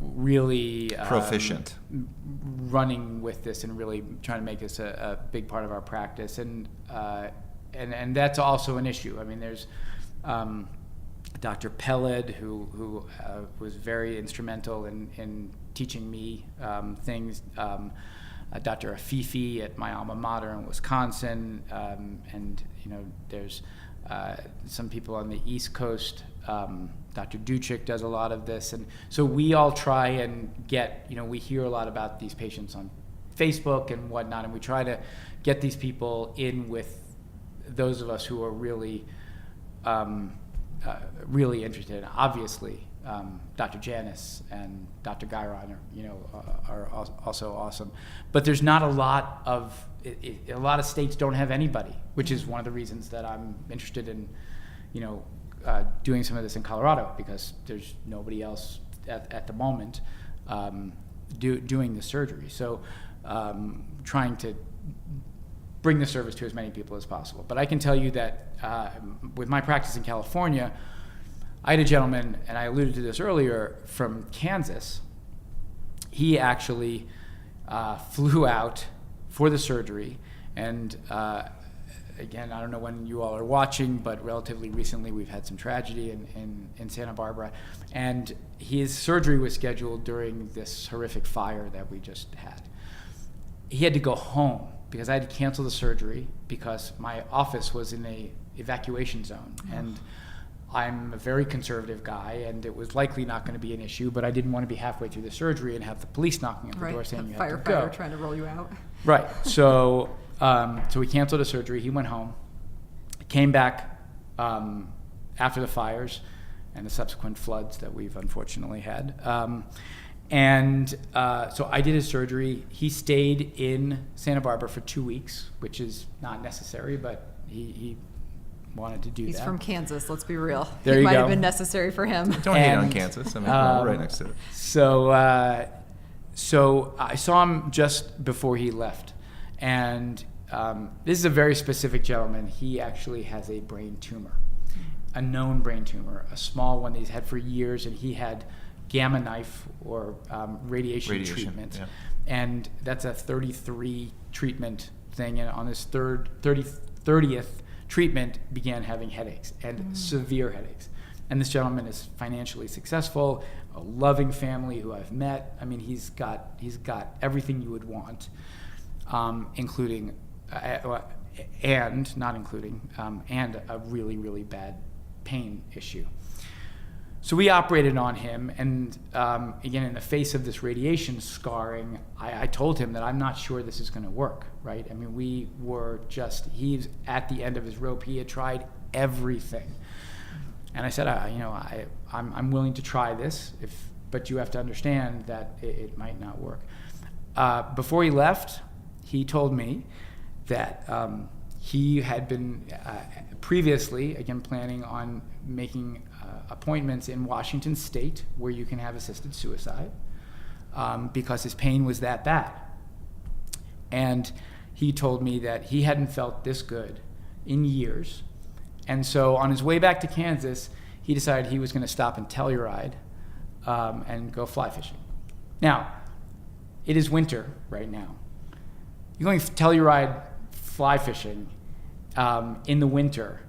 really Proficient. running with this and really trying to make this a big part of our practice, and that's also an issue. I mean, there's Dr. Peled, who was very instrumental in teaching me things. Dr. Afifi at my alma mater in Wisconsin, and there's some people on the East Coast. Dr. Duchik does a lot of this, and so we all try and get. We hear a lot about these patients on Facebook and whatnot, and we try to get these people in with those of us who are really really interested. Obviously, Dr. Janice and Dr. Guyron are also awesome, but there's not a lot of a lot of states don't have anybody, which is one of the reasons that I'm interested in doing some of this in Colorado, because there's nobody else at the moment doing the surgery. So trying to bring the service to as many people as possible. But I can tell you that with my practice in California, I had a gentleman, and I alluded to this earlier, from Kansas. He actually flew out for the surgery, and again, I don't know when you all are watching, but relatively recently we've had some tragedy in Santa Barbara, and his surgery was scheduled during this horrific fire that we just had. He had to go home because I had to cancel the surgery because my office was in a evacuation zone, and I'm a very conservative guy, and it was likely not going to be an issue, but I didn't want to be halfway through the surgery and have the police knocking at the door saying you have to go. Firefighter trying to roll you out. Right. So so we canceled the surgery. He went home, came back after the fires and the subsequent floods that we've unfortunately had. So I did his surgery. He stayed in Santa Barbara for 2 weeks, which is not necessary, but he wanted to do that. He's from Kansas, let's be real. There It you might go. have been necessary for him. Don't hate on Kansas. I mean, we're right next to it. So I saw him just before he left, and this is a very specific gentleman. He actually has a brain tumor, a known brain tumor, a small one that he's had for years, and he had gamma knife or radiation treatment, yeah. And that's a 33 treatment thing, and on his 30th treatment began having headaches and severe headaches. And this gentleman is financially successful, a loving family who I've met. I mean, he's got everything you would want, including and a really, really bad pain issue. So we operated on him, and again, in the face of this radiation scarring, I told him that I'm not sure this is going to work, right? I mean, he's at the end of his rope. He had tried everything. And I said, I'm willing to try this, but you have to understand that it might not work. Before he left, he told me that he had been previously, again, planning on making appointments in Washington State where you can have assisted suicide because his pain was that bad. And he told me that he hadn't felt this good in years. And so on his way back to Kansas, he decided he was going to stop and Telluride and go fly fishing. Now, it is winter right now. You're going Telluride fly fishing in the winter.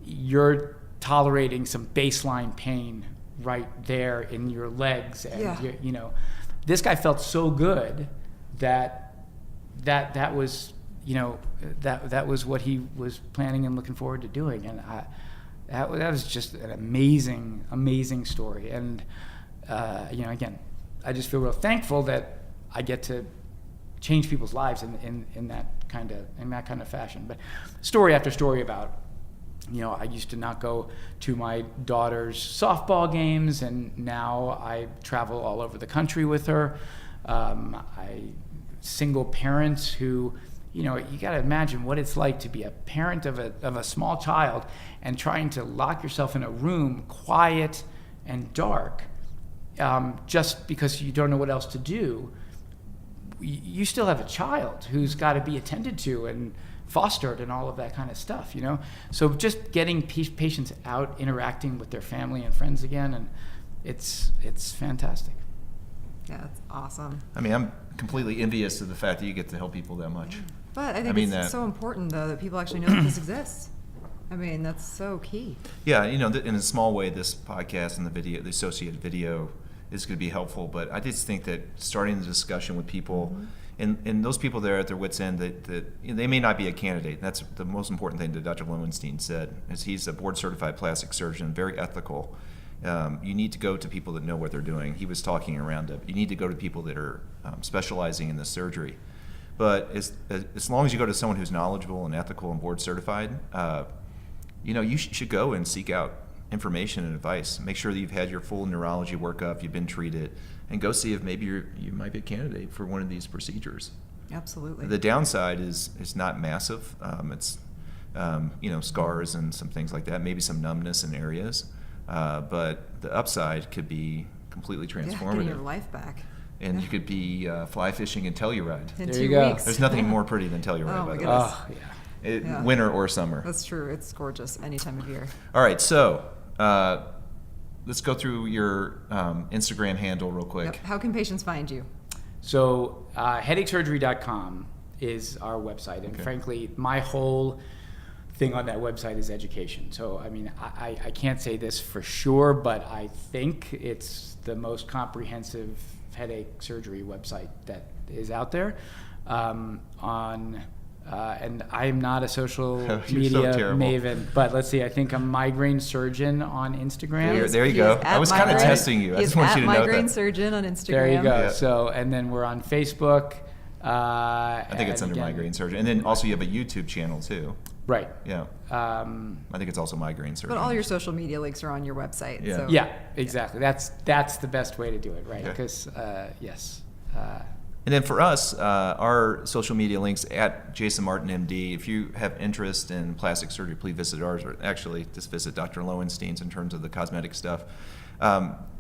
You're tolerating some baseline pain right there in your legs. And, this guy felt so good that was, that was what he was planning and looking forward to doing. And that was just an amazing story. And, again, I just feel real thankful that I get to change people's lives in that kind of fashion. But story after story about, I used to not go to my daughter's softball games, and now I travel all over the country with her. Single parents who, you got to imagine what it's like to be a parent of a small child and trying to lock yourself in a room, quiet and dark, just because you don't know what else to do. You still have a child who's got to be attended to and fostered and all of that kind of stuff, So just getting patients out interacting with their family and friends again, and it's fantastic. Yeah, that's awesome. I mean, I'm completely envious of the fact that you get to help people that much. But I think it's so important, though, that people actually know that this exists. I mean, that's so key. Yeah, in a small way, this podcast and the associated video is going to be helpful. But I just think that starting the discussion with people, and those people there at their wits' end, that they may not be a candidate. That's the most important thing that Dr. Lowenstein said, is he's a board-certified plastic surgeon, very ethical. You need to go to people that know what they're doing. He was talking around it. You need to go to people that are specializing in this surgery. But as long as you go to someone who's knowledgeable and ethical and board certified, you should go and seek out information and advice. Make sure that you've had your full neurology workup, you've been treated, and go see if maybe you might be a candidate for one of these procedures. Absolutely. The downside is not massive. It's scars and some things like that, maybe some numbness in areas. But the upside could be completely transformative. Getting your life back. And you could be fly fishing in Telluride. In there 2 you go. weeks. There's nothing more pretty than Telluride, Oh, by my the way. goodness. Oh, yeah. Yeah. Winter or summer. That's true. It's gorgeous any time of year. All right, so let's go through your Instagram handle real quick. Yep. How can patients find you? So headachesurgery.com is our website. And frankly, my whole thing on that website is education. So, I mean, I can't say this for sure, but I think it's the most comprehensive headache surgery website that is out there. And I'm not a social media maven, but let's see, I think I'm Migraine Surgeon on Instagram. There you go. I was kind of testing you. I just want you to know that. Migraine Surgeon on Instagram. There you go. Yeah. So, and then we're on Facebook. I think it's under Migraine Surgeon. And then also you have a YouTube channel too. Right. Yeah. I think it's also Migraine Surgeon. But all your social media links are on your website. Yeah. So. Yeah, exactly. That's the best way to do it, right? Okay. Because, yes. And then for us, our social media links at Jason Martin, MD. If you have interest in plastic surgery, please visit ours, or actually just visit Dr. Lowenstein's in terms of the cosmetic stuff.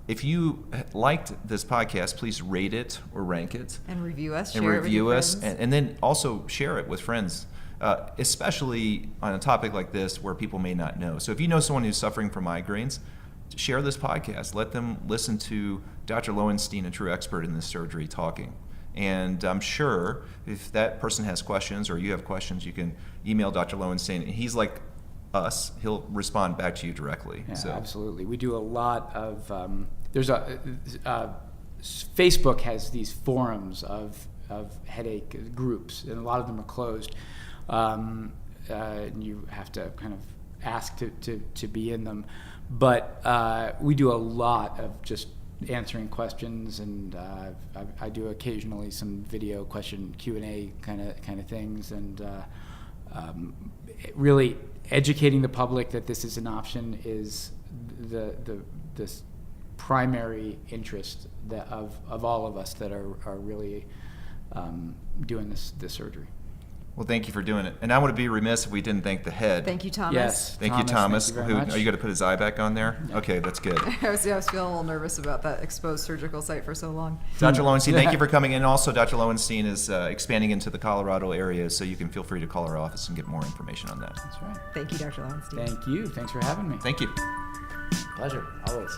If you liked this podcast, please rate it or rank it. And review us. And share it with your us, friends. and then also share it with friends, especially on a topic like this where people may not know. So if you know someone who's suffering from migraines, share this podcast. Let them listen to Dr. Lowenstein, a true expert in this surgery, talking. And I'm sure if that person has questions or you have questions, you can email Dr. Lowenstein. And he's like us. He'll respond back to you directly. Yeah, So. absolutely. We do a lot of, Facebook has these forums of headache groups, and a lot of them are closed. And you have to kind of ask to be in them. But we do a lot of just answering questions, and I do occasionally some video question Q&A kind of things, and really educating the public that this is an option is this primary interest of all of us that are really doing this surgery. Well, thank you for doing it. And I would be remiss if we didn't thank the head. Thank you, Thomas. Yes. Thank you, Thomas. Thank you very much. Are you going to put his eye back on there? Yeah. Okay, that's good. I was feeling a little nervous about that exposed surgical site for so long. Dr. Lowenstein, thank you for coming in. Also, Dr. Lowenstein is expanding into the Colorado area, so you can feel free to call our office and get more information on that. That's right. Thank you, Dr. Lowenstein. Thank you. Thanks for having me. Thank you. Pleasure, always.